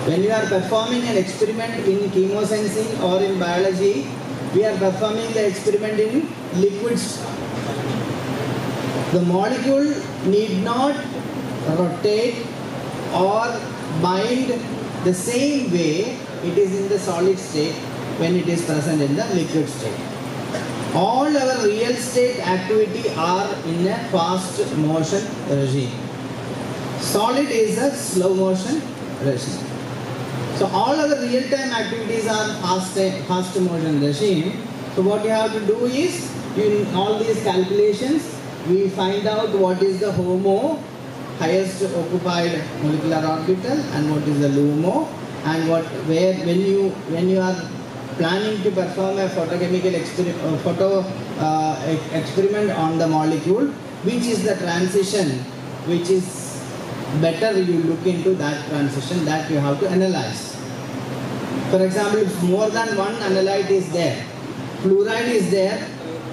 When you are performing an experiment in chemosensing or in biology, we are performing the experiment in liquids. The molecule need not rotate or bind the same way it is in the solid state when it is present in the liquid state. All our real state activity are in a fast motion regime. Solid is a slow motion regime. So all our real-time activities are fast motion regime. So what you have to do is, in all these calculations, we find out what is the HOMO, highest occupied molecular orbital, and what is the LUMO, and when you are planning to perform a photochemical experiment on the molecule, which is the transition, which is better you look into that transition that you have to analyze. For example, if more than one analyte is there, fluoride is there,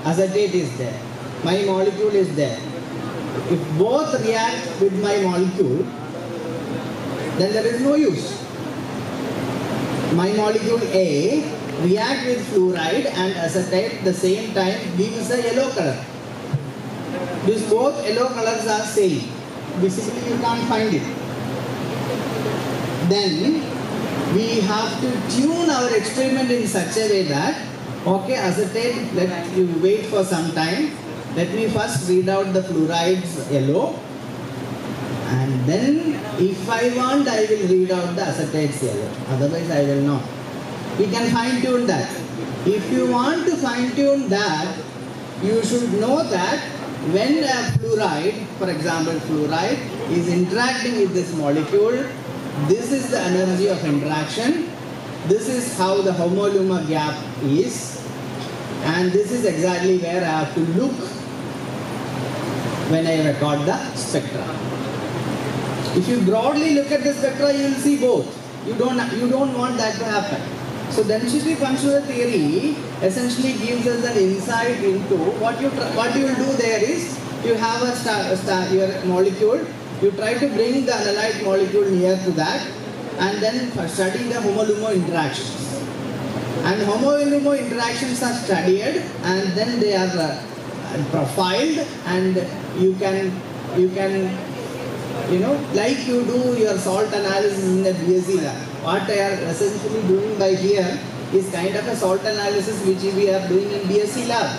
acetate is there, my molecule is there. If both react with my molecule, then there is no use. My molecule A react with fluoride and acetate at the same time gives a yellow color. These both yellow colors are same. Basically, you can't find it. Then we have to tune our experiment in such a way that, okay, acetate, let you wait for some time. Let me first read out the fluoride's yellow, and then if I want, I will read out the acetate's yellow. Otherwise, I will not. We can fine tune that. If you want to fine tune that, you should know that when a fluoride, for example, fluoride is interacting with this molecule, this is the energy of interaction. This is how the homolume gap is, and this is exactly where I have to look when I record the spectra. If you broadly look at the spectra, you will see both. You don't want that to happen. So density functional theory essentially gives us an insight into what you will do there is you have your molecule. You try to bring the analyte molecule near to that, and then study the homolumo interactions. And homolumo interactions are studied, and then they are profiled, and you can like you do your salt analysis in the BSc lab. What I are essentially doing by here is kind of a salt analysis which we are doing in BSc lab.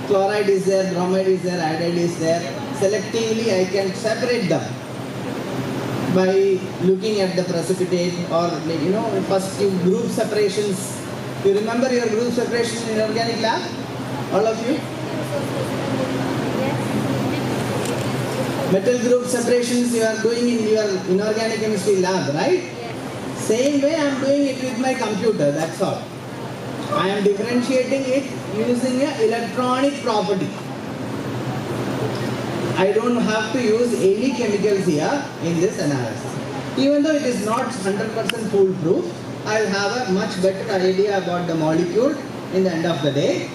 Chloride is there, bromide is there, iodide is there. Selectively I can separate them by looking at the precipitate, or first group separations. You remember your group separation in organic lab? All of you? Metal group separations you are doing in your inorganic chemistry lab, right? Yes. Same way I am doing it with my computer, that's all. I am differentiating it using an electronic property. I don't have to use any chemicals here in this analysis. Even though it is not 100% foolproof, I will have a much better idea about the molecule in the end of the day.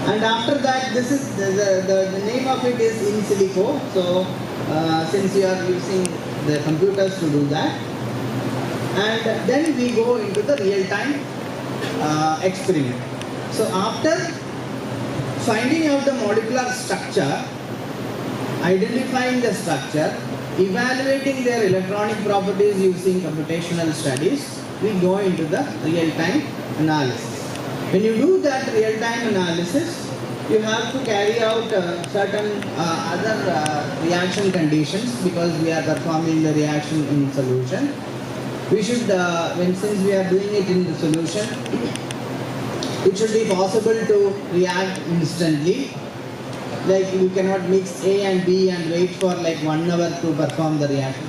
And after that, this is the name of it is in silico. So since you are using the computers to do that, and then we go into the real-time experiment. So after finding out the molecular structure, identifying the structure, evaluating their electronic properties using computational studies, we go into the real-time analysis. When you do that real-time analysis, you have to carry out certain other reaction conditions, because we are performing the reaction in solution. We should, since we are doing it in the solution, it should be possible to react instantly. Like you cannot mix A and B and wait for like 1 hour to perform the reaction.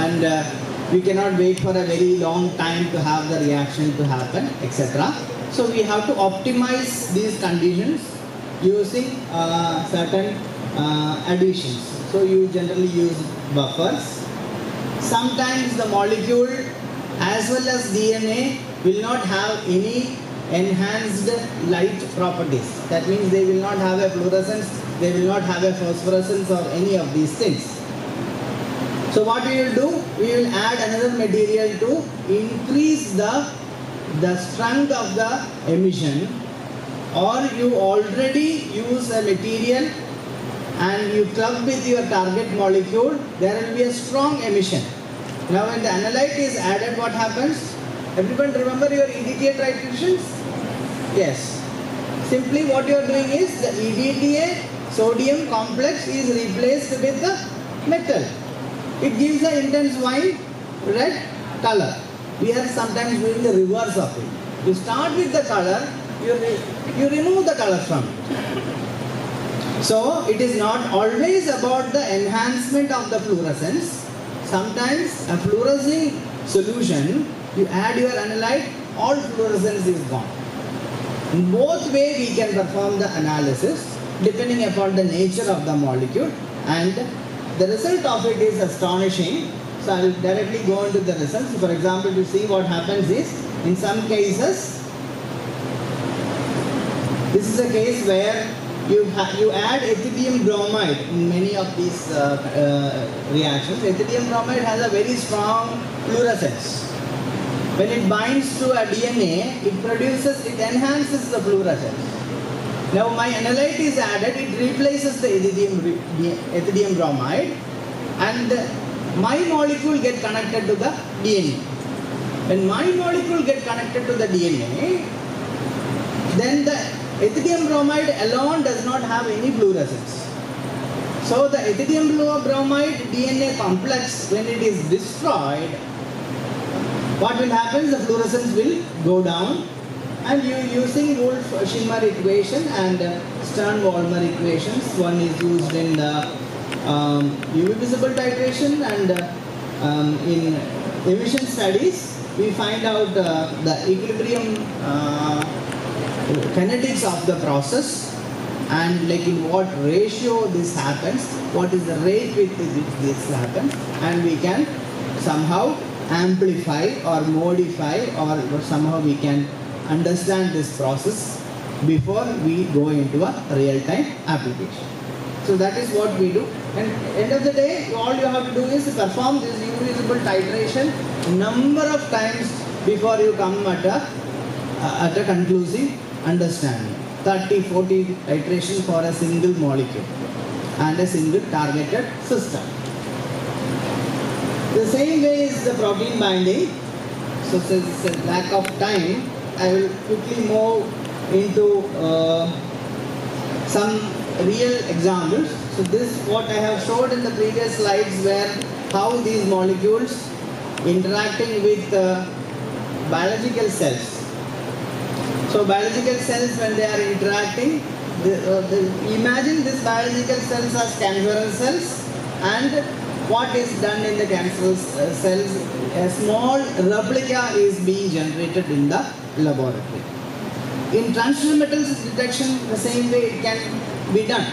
And we cannot wait for a very long time to have the reaction to happen, etc. So we have to optimize these conditions using certain additions. So you generally use buffers. Sometimes the molecule as well as DNA will not have any enhanced light properties. That means they will not have a fluorescence, they will not have a phosphorescence or any of these things. So what we will do, we will add another material to increase the strength of the emission, or you already use a material and you club with your target molecule, there will be a strong emission. Now when the analyte is added, what happens? Everyone remember your EDTA titrations? Yes. Simply what you are doing is the EDTA sodium complex is replaced with the metal. It gives an intense wine red color. We are sometimes doing the reverse of it. You start with the color, you remove the color from it. So it is not always about the enhancement of the fluorescence. Sometimes a fluorescing solution, you add your analyte, all fluorescence is gone. In both ways we can perform the analysis depending upon the nature of the molecule, and the result of it is astonishing. So I will directly go into the results. For example, to see what happens is, in some cases, this is a case where you add ethylene bromide in many of these reactions. Ethylene bromide has a very strong fluorescence. When it binds to a DNA, it enhances the fluorescence. Now my analyte is added, it replaces the ethidium bromide, and my molecule get connected to the DNA. When my molecule get connected to the DNA, then the ethidium bromide alone does not have any fluorescence. So the ethidium bromide DNA complex, when it is destroyed, what will happen? The fluorescence will go down, and you using Wolff-Schimmer equation and Stern-Volmer equations. One is used in the UV visible titration, and in emission studies we find out the equilibrium kinetics of the process, and like in what ratio this happens, what is the rate with which this happens, and we can somehow amplify or modify, or somehow we can understand this process before we go into a real-time application. So that is what we do, and end of the day all you have to do is perform this UV visible titration number of times before you come at a conclusive understanding. 30-40 iteration for a single molecule and a single targeted system. The same way is the protein binding. So since lack of time, I will quickly move into some real examples. So this what I have showed in the previous slides were how these molecules interacting with biological cells. So biological cells, when they are interacting, imagine this biological cells as cancerous cells, and what is done in the cancerous cells, a small replica is being generated in the laboratory. In transition metals detection, the same way it can be done.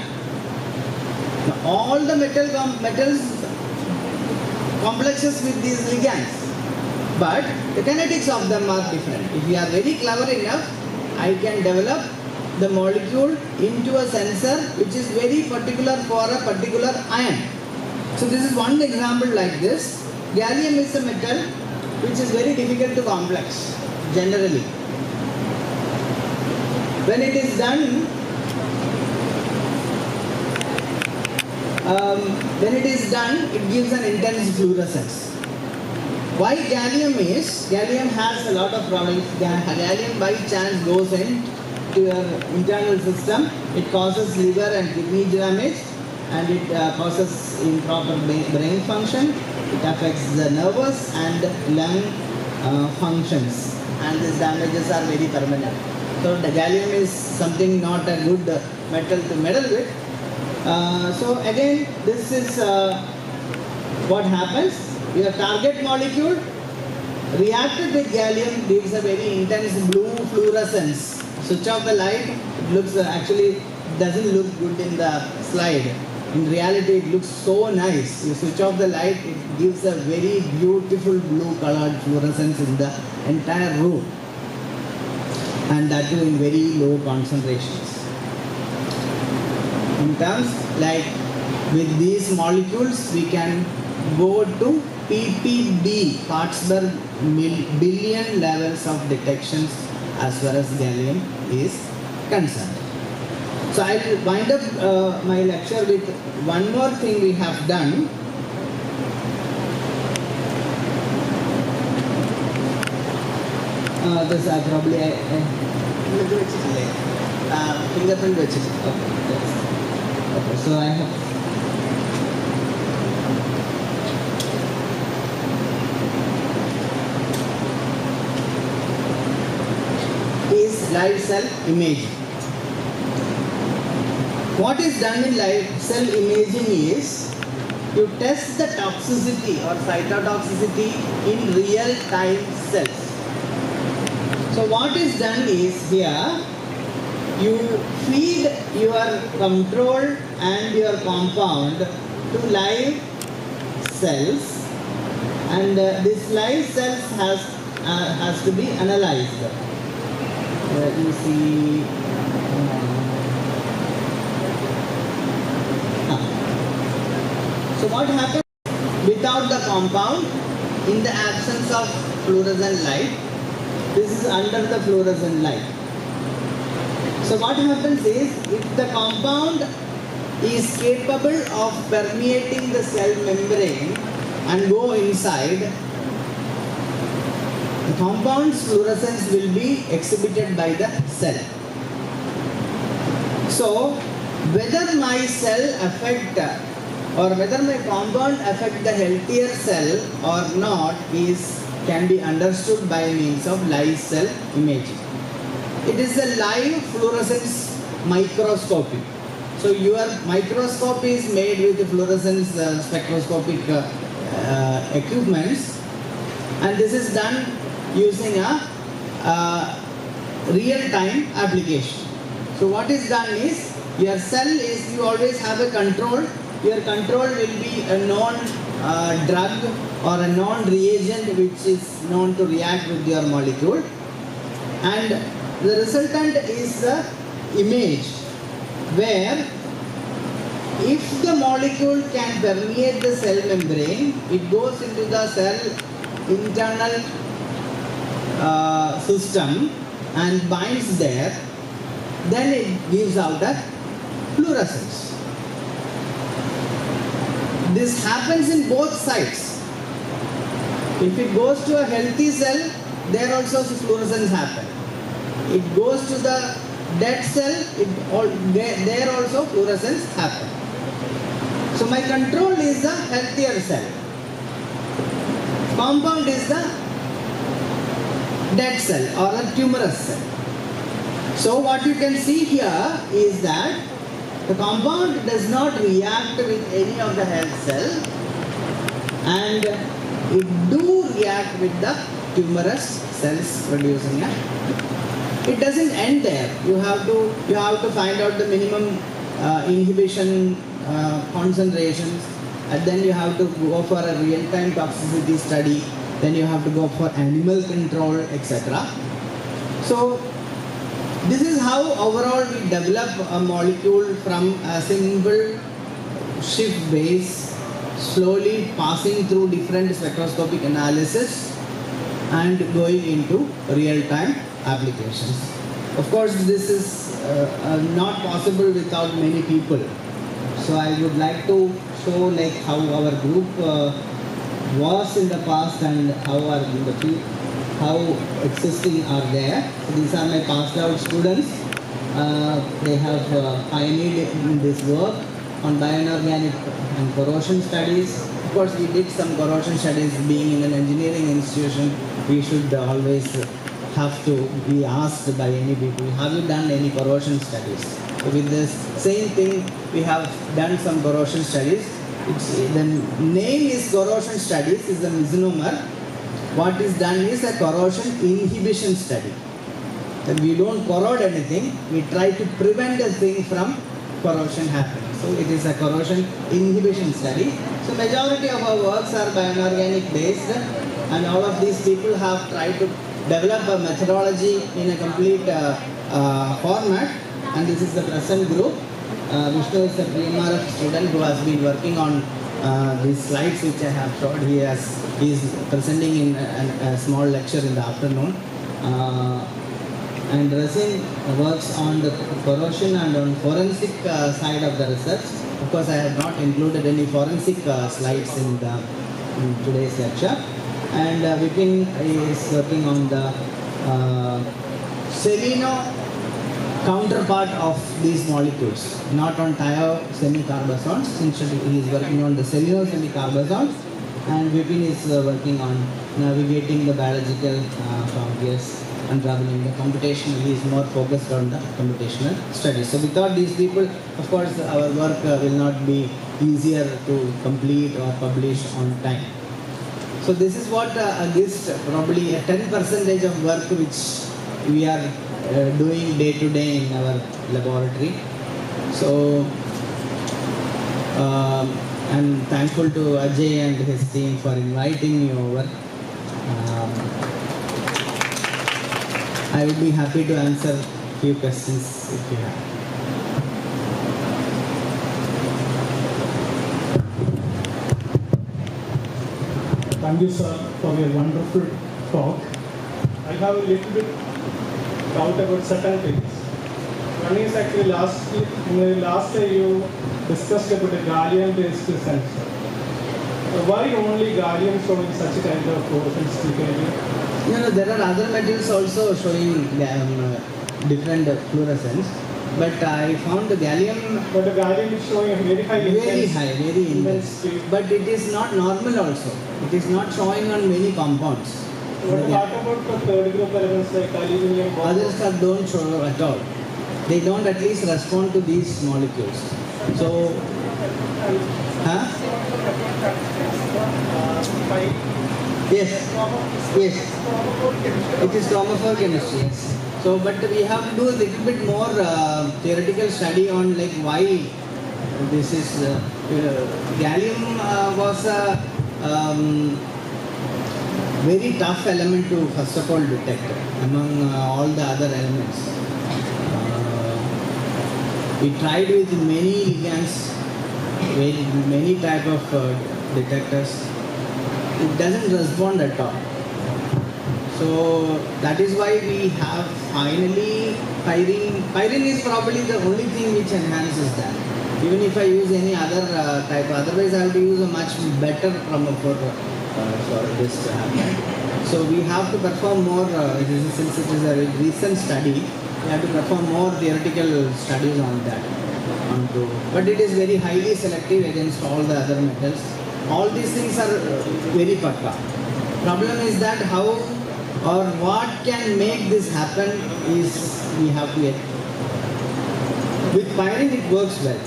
Now, all the metals complexes with these ligands, but the kinetics of them are different. If you are very clever enough, I can develop the molecule into a sensor which is very particular for a particular ion. So this is one example like this. Gallium is a metal which is very difficult to complex generally. When it is done, it gives an intense fluorescence. Why gallium is? Gallium has a lot of problems. Gallium by chance goes into your internal system. It causes liver and kidney damage, and it causes improper brain function. It affects the nervous and lung functions, and these damages are very permanent. So the gallium is something not a good metal to meddle with. So again, this is what happens. Your target molecule reacted with gallium gives a very intense blue fluorescence. Switch off the light, it looks actually doesn't look good in the slide. In reality, it looks so nice. You switch off the light, it gives a very beautiful blue colored fluorescence in the entire room, and that too in very low concentrations. In terms like with these molecules, we can go to ppb, parts per billion levels of detections as far as gallium is concerned. So I will wind up my lecture with one more thing we have done. This I probably fingerprint which is okay. So I have is live cell imaging. What is done in live cell imaging is you test the toxicity or cytotoxicity in real time cells. So what is done is here you feed your control and your compound to live cells, and this live cells has to be analyzed. You see so what happens without the compound? in the absence of fluorescent light. This is under the fluorescent light. So what happens is, if the compound is capable of permeating the cell membrane and go inside, the compound's fluorescence will be exhibited by the cell. So whether my cell affect or whether my compound affect the healthier cell or not can be understood by means of live cell imaging. It is a live fluorescence microscopy. So your microscope is made with the fluorescence spectroscopic equipments, and this is done using a real-time application. So what is done is, your cell is, you always have a control. Your control will be a known drug or a known reagent which is known to react with your molecule, and the resultant is the image, where if the molecule can permeate the cell membrane, it goes into the cell internal system and binds there, then it gives out a fluorescence. This happens in both sides. If it goes to a healthy cell, there also fluorescence happens. It goes to the dead cell, there also fluorescence happens. So my control is the healthier cell. Compound is the dead cell or a tumorous cell. So what you can see here is that the compound does not react with any of the health cells, and it do react with the tumorous cells producing a. It doesn't end there. You have to find out the minimum inhibition concentrations, and then you have to go for a real-time toxicity study. Then you have to go for animal control, etc. So this is how overall we develop a molecule from a simple shift base, slowly passing through different spectroscopic analysis and going into real-time applications. Of course, this is not possible without many people. So I would like to show like how our group was in the past and how existing are there. So these are my passed out students. They have pioneered in this work on bioinorganic and corrosion studies. Of course, we did some corrosion studies. Being in an engineering institution, we should always have to be asked by any people, have you done any corrosion studies? So with this same thing, we have done some corrosion studies. The name is corrosion studies, is a misnomer. What is done is a corrosion inhibition study. Then we don't corrode anything, we try to prevent the thing from corrosion happening. So it is a corrosion inhibition study. So majority of our works are bioinorganic based, and all of these people have tried to develop a methodology in a complete format, and this is the present group. Vishnu is a pre-MRF student who has been working on these slides which I have showed. He is presenting in a small lecture in the afternoon. And Rasin works on the corrosion and on forensic side of the research. Of course, I have not included any forensic slides in today's lecture. And Vipin is working on the seleno counterpart of these molecules, not on thio-semicarbosones. Instead, he is working on the seleno-semicarbosones, and Vipin is working on navigating the biological frontiers, unraveling the computational. He is more focused on the computational studies. So without these people, of course, our work will not be easier to complete or publish on time. So this is what gives probably a 10% of work which we are doing day to day in our laboratory. So I'm thankful to Ajay and his team for inviting me over. I would be happy to answer a few questions if you have. Thank you, sir, for your wonderful talk. I have a little bit doubt about certain things. One is actually in the last day you discussed about the gallium-based sensor. Why only gallium showing such a kind of sensitive behavior? There are other metals also showing different fluorescence, but I found the gallium But the gallium is showing a very high very intense. But it is not normal also. It is not showing on many compounds. What about the third group elements like aluminum? Others don't show at all. They don't at least respond to these molecules. So, yes, it is chromophore chemistry. Yes. So, but we have to do a little bit more theoretical study on like why this is gallium was a very tough element to first of all detect among all the other elements. We tried with many ligands, many type of detectors. It doesn't respond at all. So that is why we have finally pyrene. Pyrene is probably the only thing which enhances that. Even if I use any other type, otherwise I have to use a much better chromophore for this to happen. So we have to perform more, since it is a recent study, we have to perform more theoretical studies on that. But it is very highly selective against all the other metals. All these things are very pakka. Problem is that how or what can make this happen is we have to get. With pyrene it works well.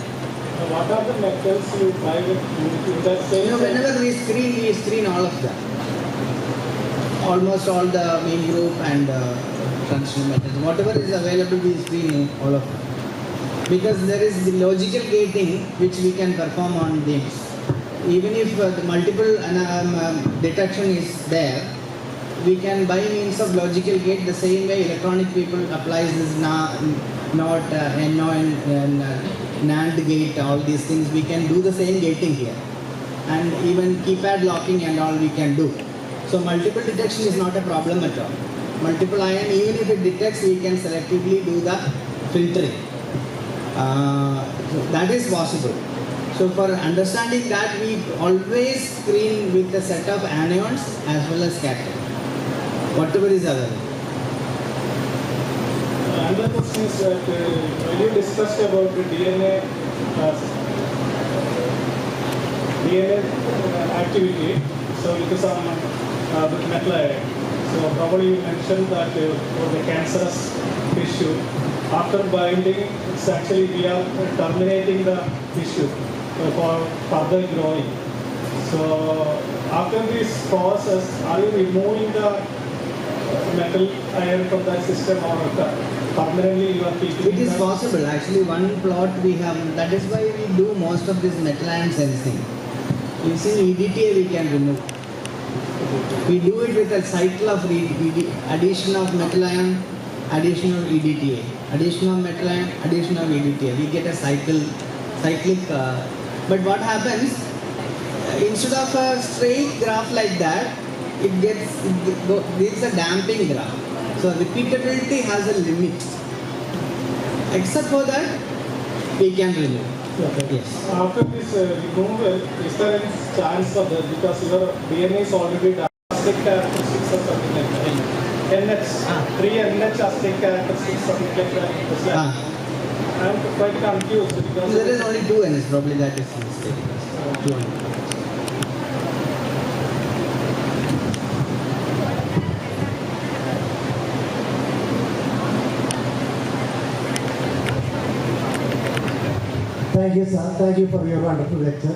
What are the metals you try with that same? Whenever we screen all of them. Almost all the main group and transitional metals. Whatever is available, we screen all of them. Because there is the logical gating which we can perform on these. Even if the multiple detection is there, we can by means of logical gate the same way electronic people applies this NO and NAND gate, all these things, we can do the same gating here. And even keypad locking and all we can do. So multiple detection is not a problem at all. Multiple ion, even if it detects, we can selectively do the filtering. So that is possible. So for understanding that, we always screen with a set of anions as well as cation. Whatever is available. Another question is that when you discussed about the DNA activity, so it is on with metal ion. So probably you mentioned that for the cancerous tissue, after binding, it's actually we are terminating the tissue for further growing. So after this process, are you removing the metal ion from that system or permanently you are keeping it? It is possible. Actually, one plot we have, that is why we do most of this metal ion sensing. Using EDTA we can remove. We do it with a cycle of addition of metal ion, addition of EDTA, addition of metal ion, addition of EDTA. We get a cyclic. But what happens, instead of a straight graph like that, it gives a damping graph. So repeatability has a limit. Except for that, we can remove. Okay. Yes. After this removal, is there any chance for that? Because your DNA is already diagnostic characteristics or something like that. NH, 3NH astic characteristics, something like that. I'm quite confused because there is only 2 NS, probably that is a mistake. 2 NS. Thank you, sir. Thank you for your wonderful lecture.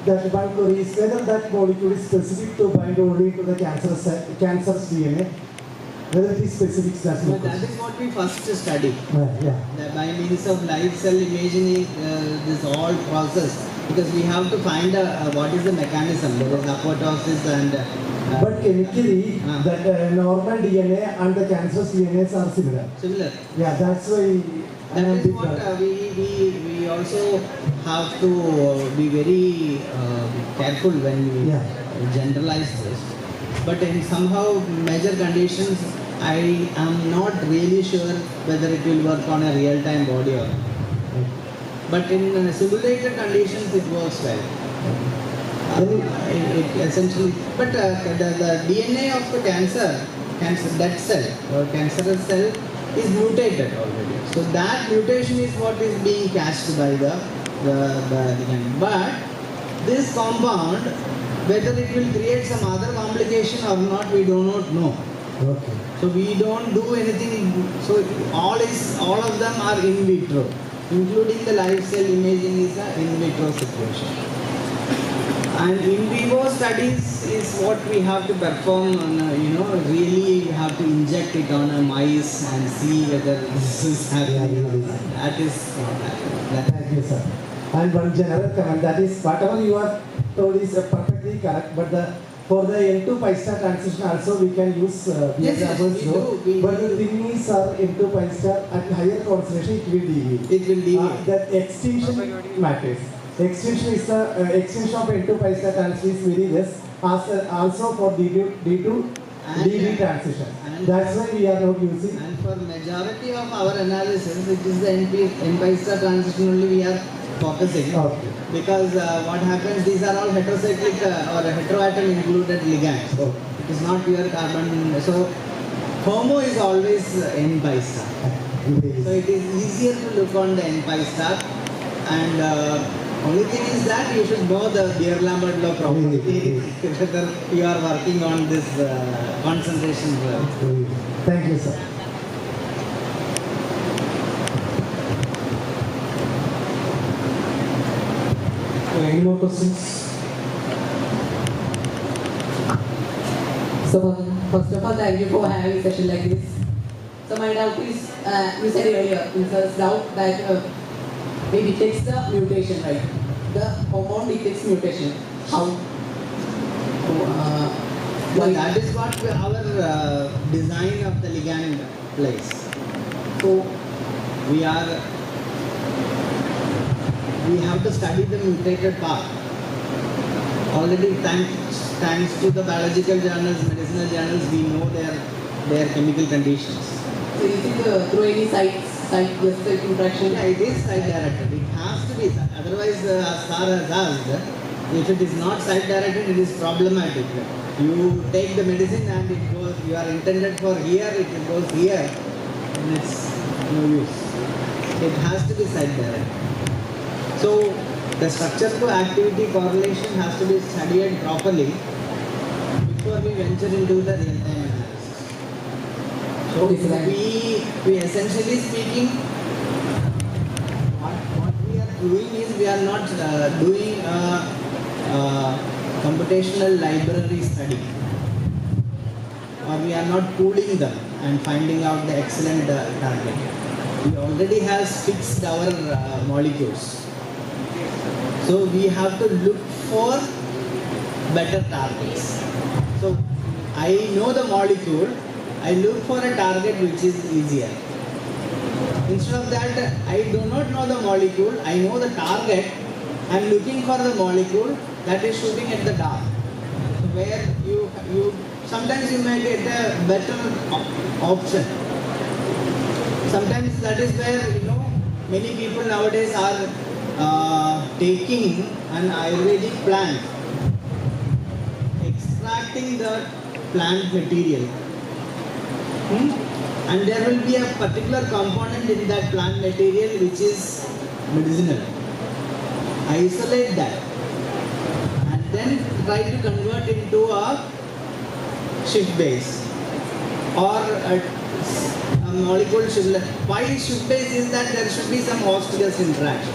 That one query is whether that molecule is specific to bind only to the cancerous DNA, whether it is specific to that. No, that is what we first studied. Yeah. By means of live cell imaging, this whole process, because we have to find what is the mechanism. There is apoptosis and. But chemically, that normal DNA and the cancerous DNAs are similar. Similar. Yeah, that's why. That is what we also have to be very careful when we generalized risk. But in somehow major conditions, I am not really sure whether it will work on a real-time body or not. But in simulated conditions, it works well. It essentially, but the DNA of the cancer that cell or cancerous cell is mutated already. So that mutation is what is being catched by the ligand. But this compound, whether it will create some other complication or not, we do not know. Okay. So we don't do anything. So all of them are in vitro, including the live cell imaging is an in vitro situation. And in vivo studies is what we have to perform on, really we have to inject it on a mice and see whether this is happening. That is not happening. Thank you, sir. And one general comment, that is whatever you are told is perfectly correct, but for the N2 pi star transition also we can use Yes, we do. But the thing is, N2 pi star at higher concentration it will deviate. It will deviate. That extinction matters. Extinction is the extinction of N2 pi star transition is very less. Also for D2 DB transition. That's why we are not using. And for majority of our analysis, it is the N pi star transition only we are focusing. Okay. Because what happens, these are all heterocyclic or heteroatom included ligands. Okay. It is not pure carbon. So HOMO is always N pi star. So it is easier to look on the N pi star. And only thing is that you should know the Beer-Lambert law property whether you are working on this concentration. Thank you, sir. Any more questions? So, first of all, thank you for having a session like this. So, my doubt is, you said earlier, in first doubt that it detects the mutation, right? The hormone detects mutation. How? Well, that is what our design of the ligand plays. So, we have to study the mutated part. Already thanks to the biological journals, medicinal journals, we know their chemical conditions. So is it through any site just interaction? Yeah, it is site directed. It has to be. Otherwise, as far as asked, if it is not site directed, it is problematic. You take the medicine and it goes. You are intended for here, it goes here, and it's no use. It has to be site directed. So the structure to activity correlation has to be studied properly before we venture into the real-time analysis. So we essentially speaking, what we are doing is we are not doing a computational library study, or we are not pooling them and finding out the excellent target. We already have fixed our molecules. So we have to look for better targets. So I know the molecule, I look for a target which is easier. Instead of that, I do not know the molecule, I know the target, I am looking for the molecule that is shooting at the dark. So where you sometimes you may get a better option. Sometimes that is where many people nowadays are taking an Ayurvedic plant, extracting the plant material, and there will be a particular component in that plant material which is medicinal. Isolate that and then try to convert into a shift base or a molecule shift. Why shift base is that there should be some host-gas interaction.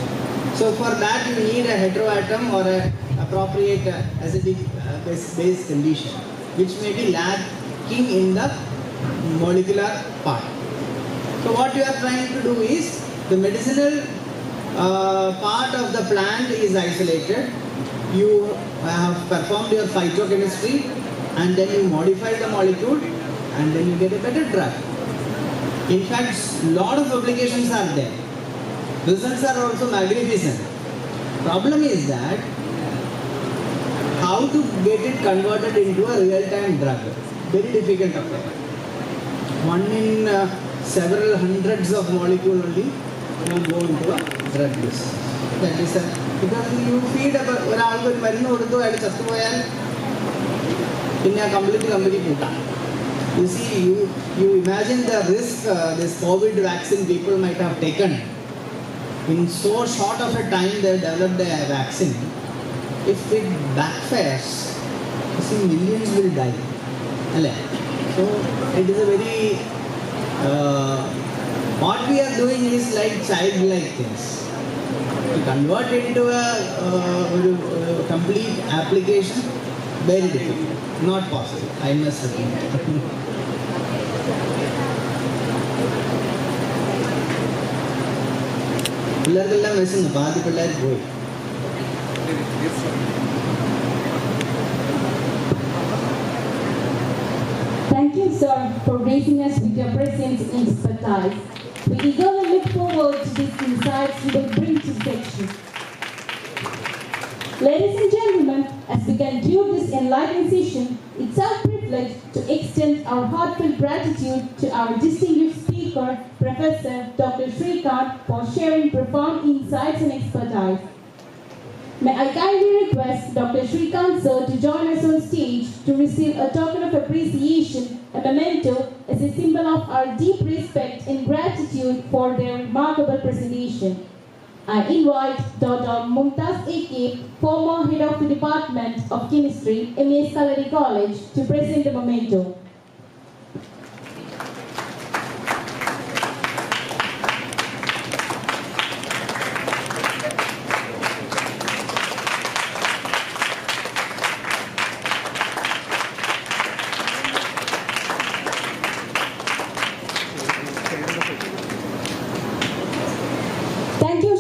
So for that you need a heteroatom or a appropriate acidic base condition, which may be lacking in the molecular part. So what you are trying to do is the medicinal part of the plant is isolated. You have performed your phytochemistry and then you modify the molecule and then you get a better drug. In fact, lot of applications are there. Results are also magnificent. Problem is that how to get it converted into a real-time drug. Very difficult affair. One in several hundreds of molecules only will go into a drug list. That is because you feed a in a complete company. You see, you imagine the risk this COVID vaccine people might have taken. In so short of a time they developed a vaccine. If it backfires, you see millions will die. So it is a very, what we are doing is like childlike things. To convert it into a complete application, very difficult, not possible, I must admit. പിള്ളേർക്കെല്ലാം വിശന്നു പാതി പിള്ളേർ പോയി. Thank you, sir, for gracing us with your presence and expertise. We eagerly look forward to these insights you will bring to section. Ladies and gentlemen, as we conclude this enlightening session, it's our privilege to extend our heartfelt gratitude to our distinguished speaker, Professor Dr. Shrikant, for sharing profound insights and expertise. May I kindly request Dr. Shrikant sir to join us on stage to receive a token of appreciation, a memento, as a symbol of our deep respect and gratitude for their remarkable presentation. I invite Dr. Mumtaz A.K., former head of the Department of Chemistry, MES Kalladi College, to present the memento.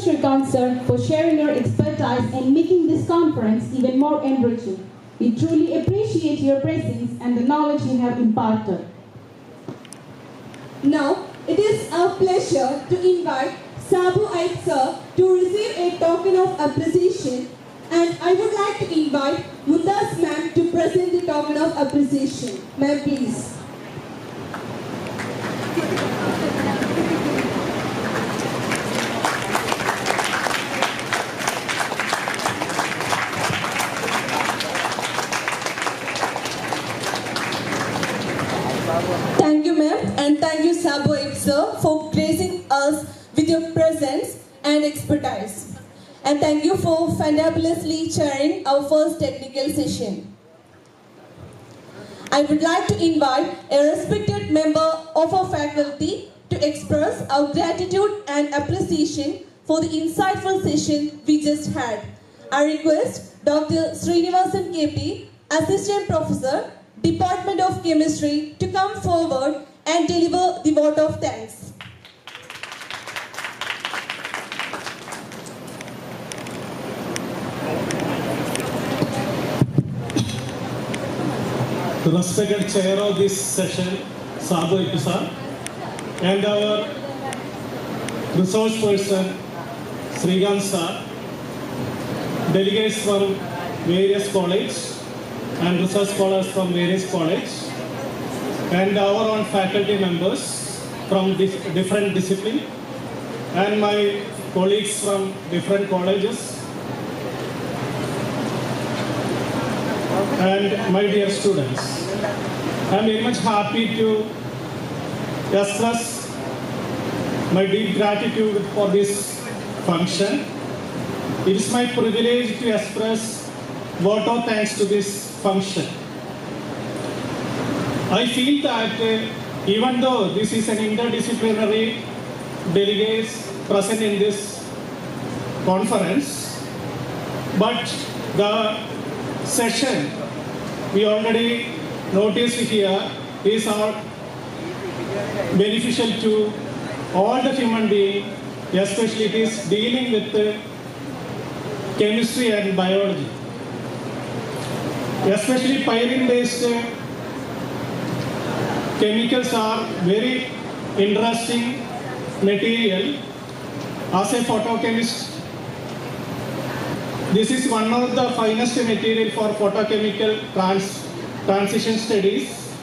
Shrikant sir, for sharing your expertise and making this conference even more enriching. We truly appreciate your presence and the knowledge you have imparted. Now, it is our pleasure to invite Sabu Aik sir to receive a token of appreciation, and I would like to invite Mumtaz ma'am to present the token of appreciation. Ma'am, please. Thank you, ma'am, and thank you, Sabu Aik sir, for gracing us with your presence and expertise. And thank you for fabulously chairing our first technical session. I would like to invite a respected member of our faculty to express our gratitude and appreciation for the insightful session we just had. I request Dr. Srinivasan KP, Assistant Professor, Department of Chemistry, to come forward and deliver the vote of thanks. The respected chair of this session, Sabu Aik sir, and our resource person, Shrikant sir, delegates from various colleges, and research scholars from various colleges, and our own faculty members from different disciplines, and my colleagues from different colleges, and my dear students. I am very much happy to express my deep gratitude for this function. It is my privilege to express vote of thanks to this function. I feel that even though this is an interdisciplinary delegates present in this conference, but the session we already noticed here is all beneficial to all the human beings, especially it is dealing with chemistry and biology. Especially pyridine-based chemicals are very interesting material. As a photochemist, This is one of the finest material for photochemical transition studies,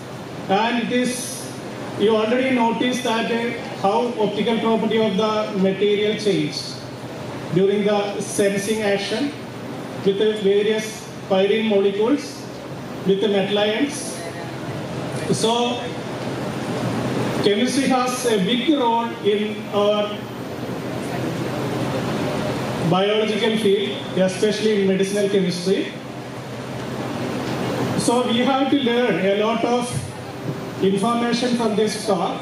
and it is, you already noticed that how optical property of the material changed during the sensing action with the various pyrene molecules with the metal ions. So chemistry has a big role in our biological field, especially in medicinal chemistry. So we have to learn a lot of information from this talk.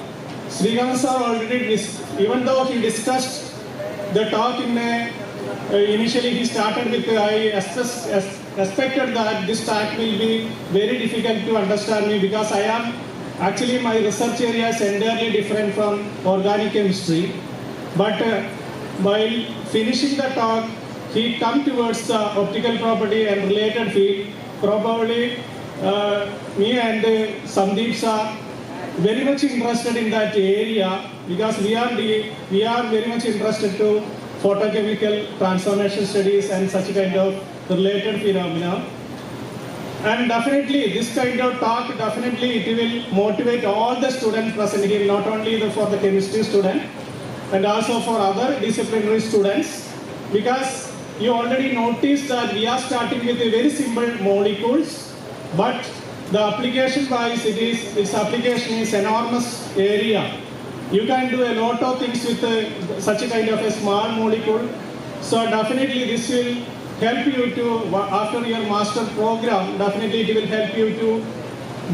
Srikanth sir already, even though he discussed the talk in initially he started with, I expected that this talk will be very difficult to understand me because I am, actually my research area is entirely different from organic chemistry. But while finishing the talk, he come towards the optical property and related field. Probably me and Sandeep sir very much interested in that area because we are very much interested to photochemical transformation studies and such kind of related phenomena. And definitely this kind of talk, definitely it will motivate all the students present here, not only for the chemistry student and also for other disciplinary students, because you already noticed that we are starting with a very simple molecules, but the application wise its application is enormous area. You can do a lot of things with such a kind of a small molecule. So definitely this will help you to, after your master program, definitely it will help you to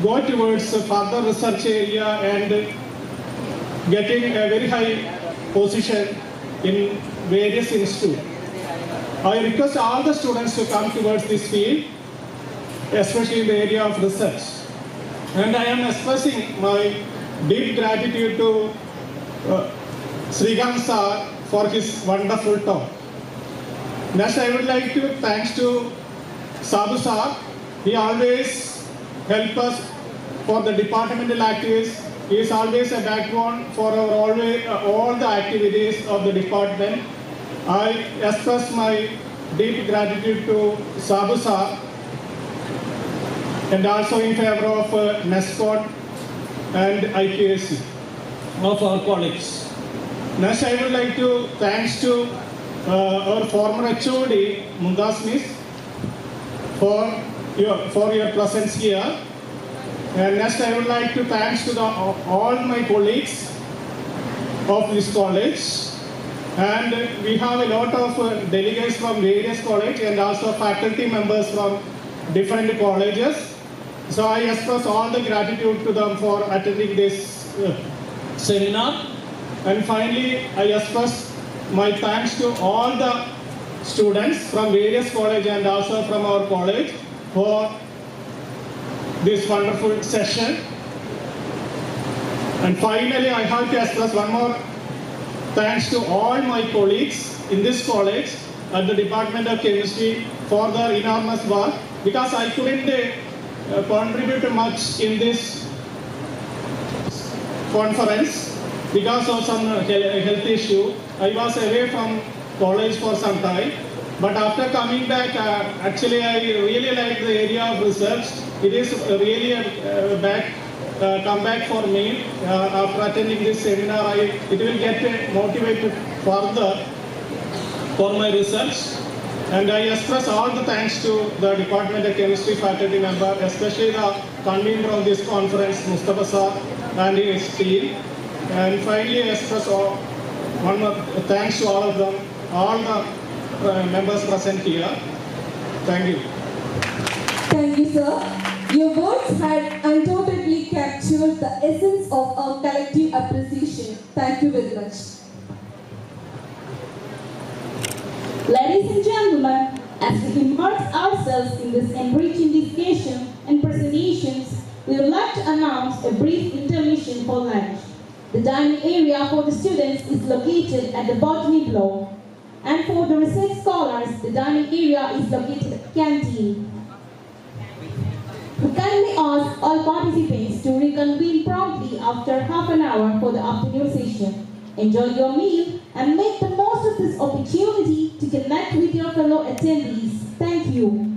go towards a further research area and getting a very high position in various institutes. I request all the students to come towards this field, especially in the area of research. And I am expressing my deep gratitude to Srikanth sir for his wonderful talk. Next, I would like to thanks to Sadhu sir. He always helps us for the departmental activities. He is always a backbone for our all the activities of the department. I express my deep gratitude to Sadhu sir and also in favor of MESKCON and IQAC of our college. Next, I would like to thanks to our former HOD, Mumtaz Miss, for your presence here. And next, I would like to thanks to all my colleagues of this college. And we have a lot of delegates from various colleges and also faculty members from different colleges. So I express all the gratitude to them for attending this seminar. And finally, I express my thanks to all the students from various colleges and also from our college for this wonderful session. And finally, I have to express one more thanks to all my colleagues in this college at the Department of Chemistry for their enormous work, because I couldn't contribute much in this conference because of some health issue. I was away from college for some time, but after coming back, actually I really like the area of research. It is really a comeback for me. After attending this seminar, it will get motivated further for my research. And I express all the thanks to the Department of Chemistry faculty member, especially the convener of this conference, Mustafa sir, and his team. And finally, I express one more thanks to all of them, all the members present here. Thank you. Thank you, sir. Your words had undoubtedly captured the essence of our collective appreciation. Thank you very much. Ladies and gentlemen, as we immerse ourselves in this enriching discussion and presentations, we would like to announce a brief intermission for lunch. The dining area for the students is located at the botany block, and for the research scholars, the dining area is located at the canteen. We kindly ask all participants to reconvene promptly after half an hour for the afternoon session. Enjoy your meal and make the most of this opportunity to connect with your fellow attendees Thank you.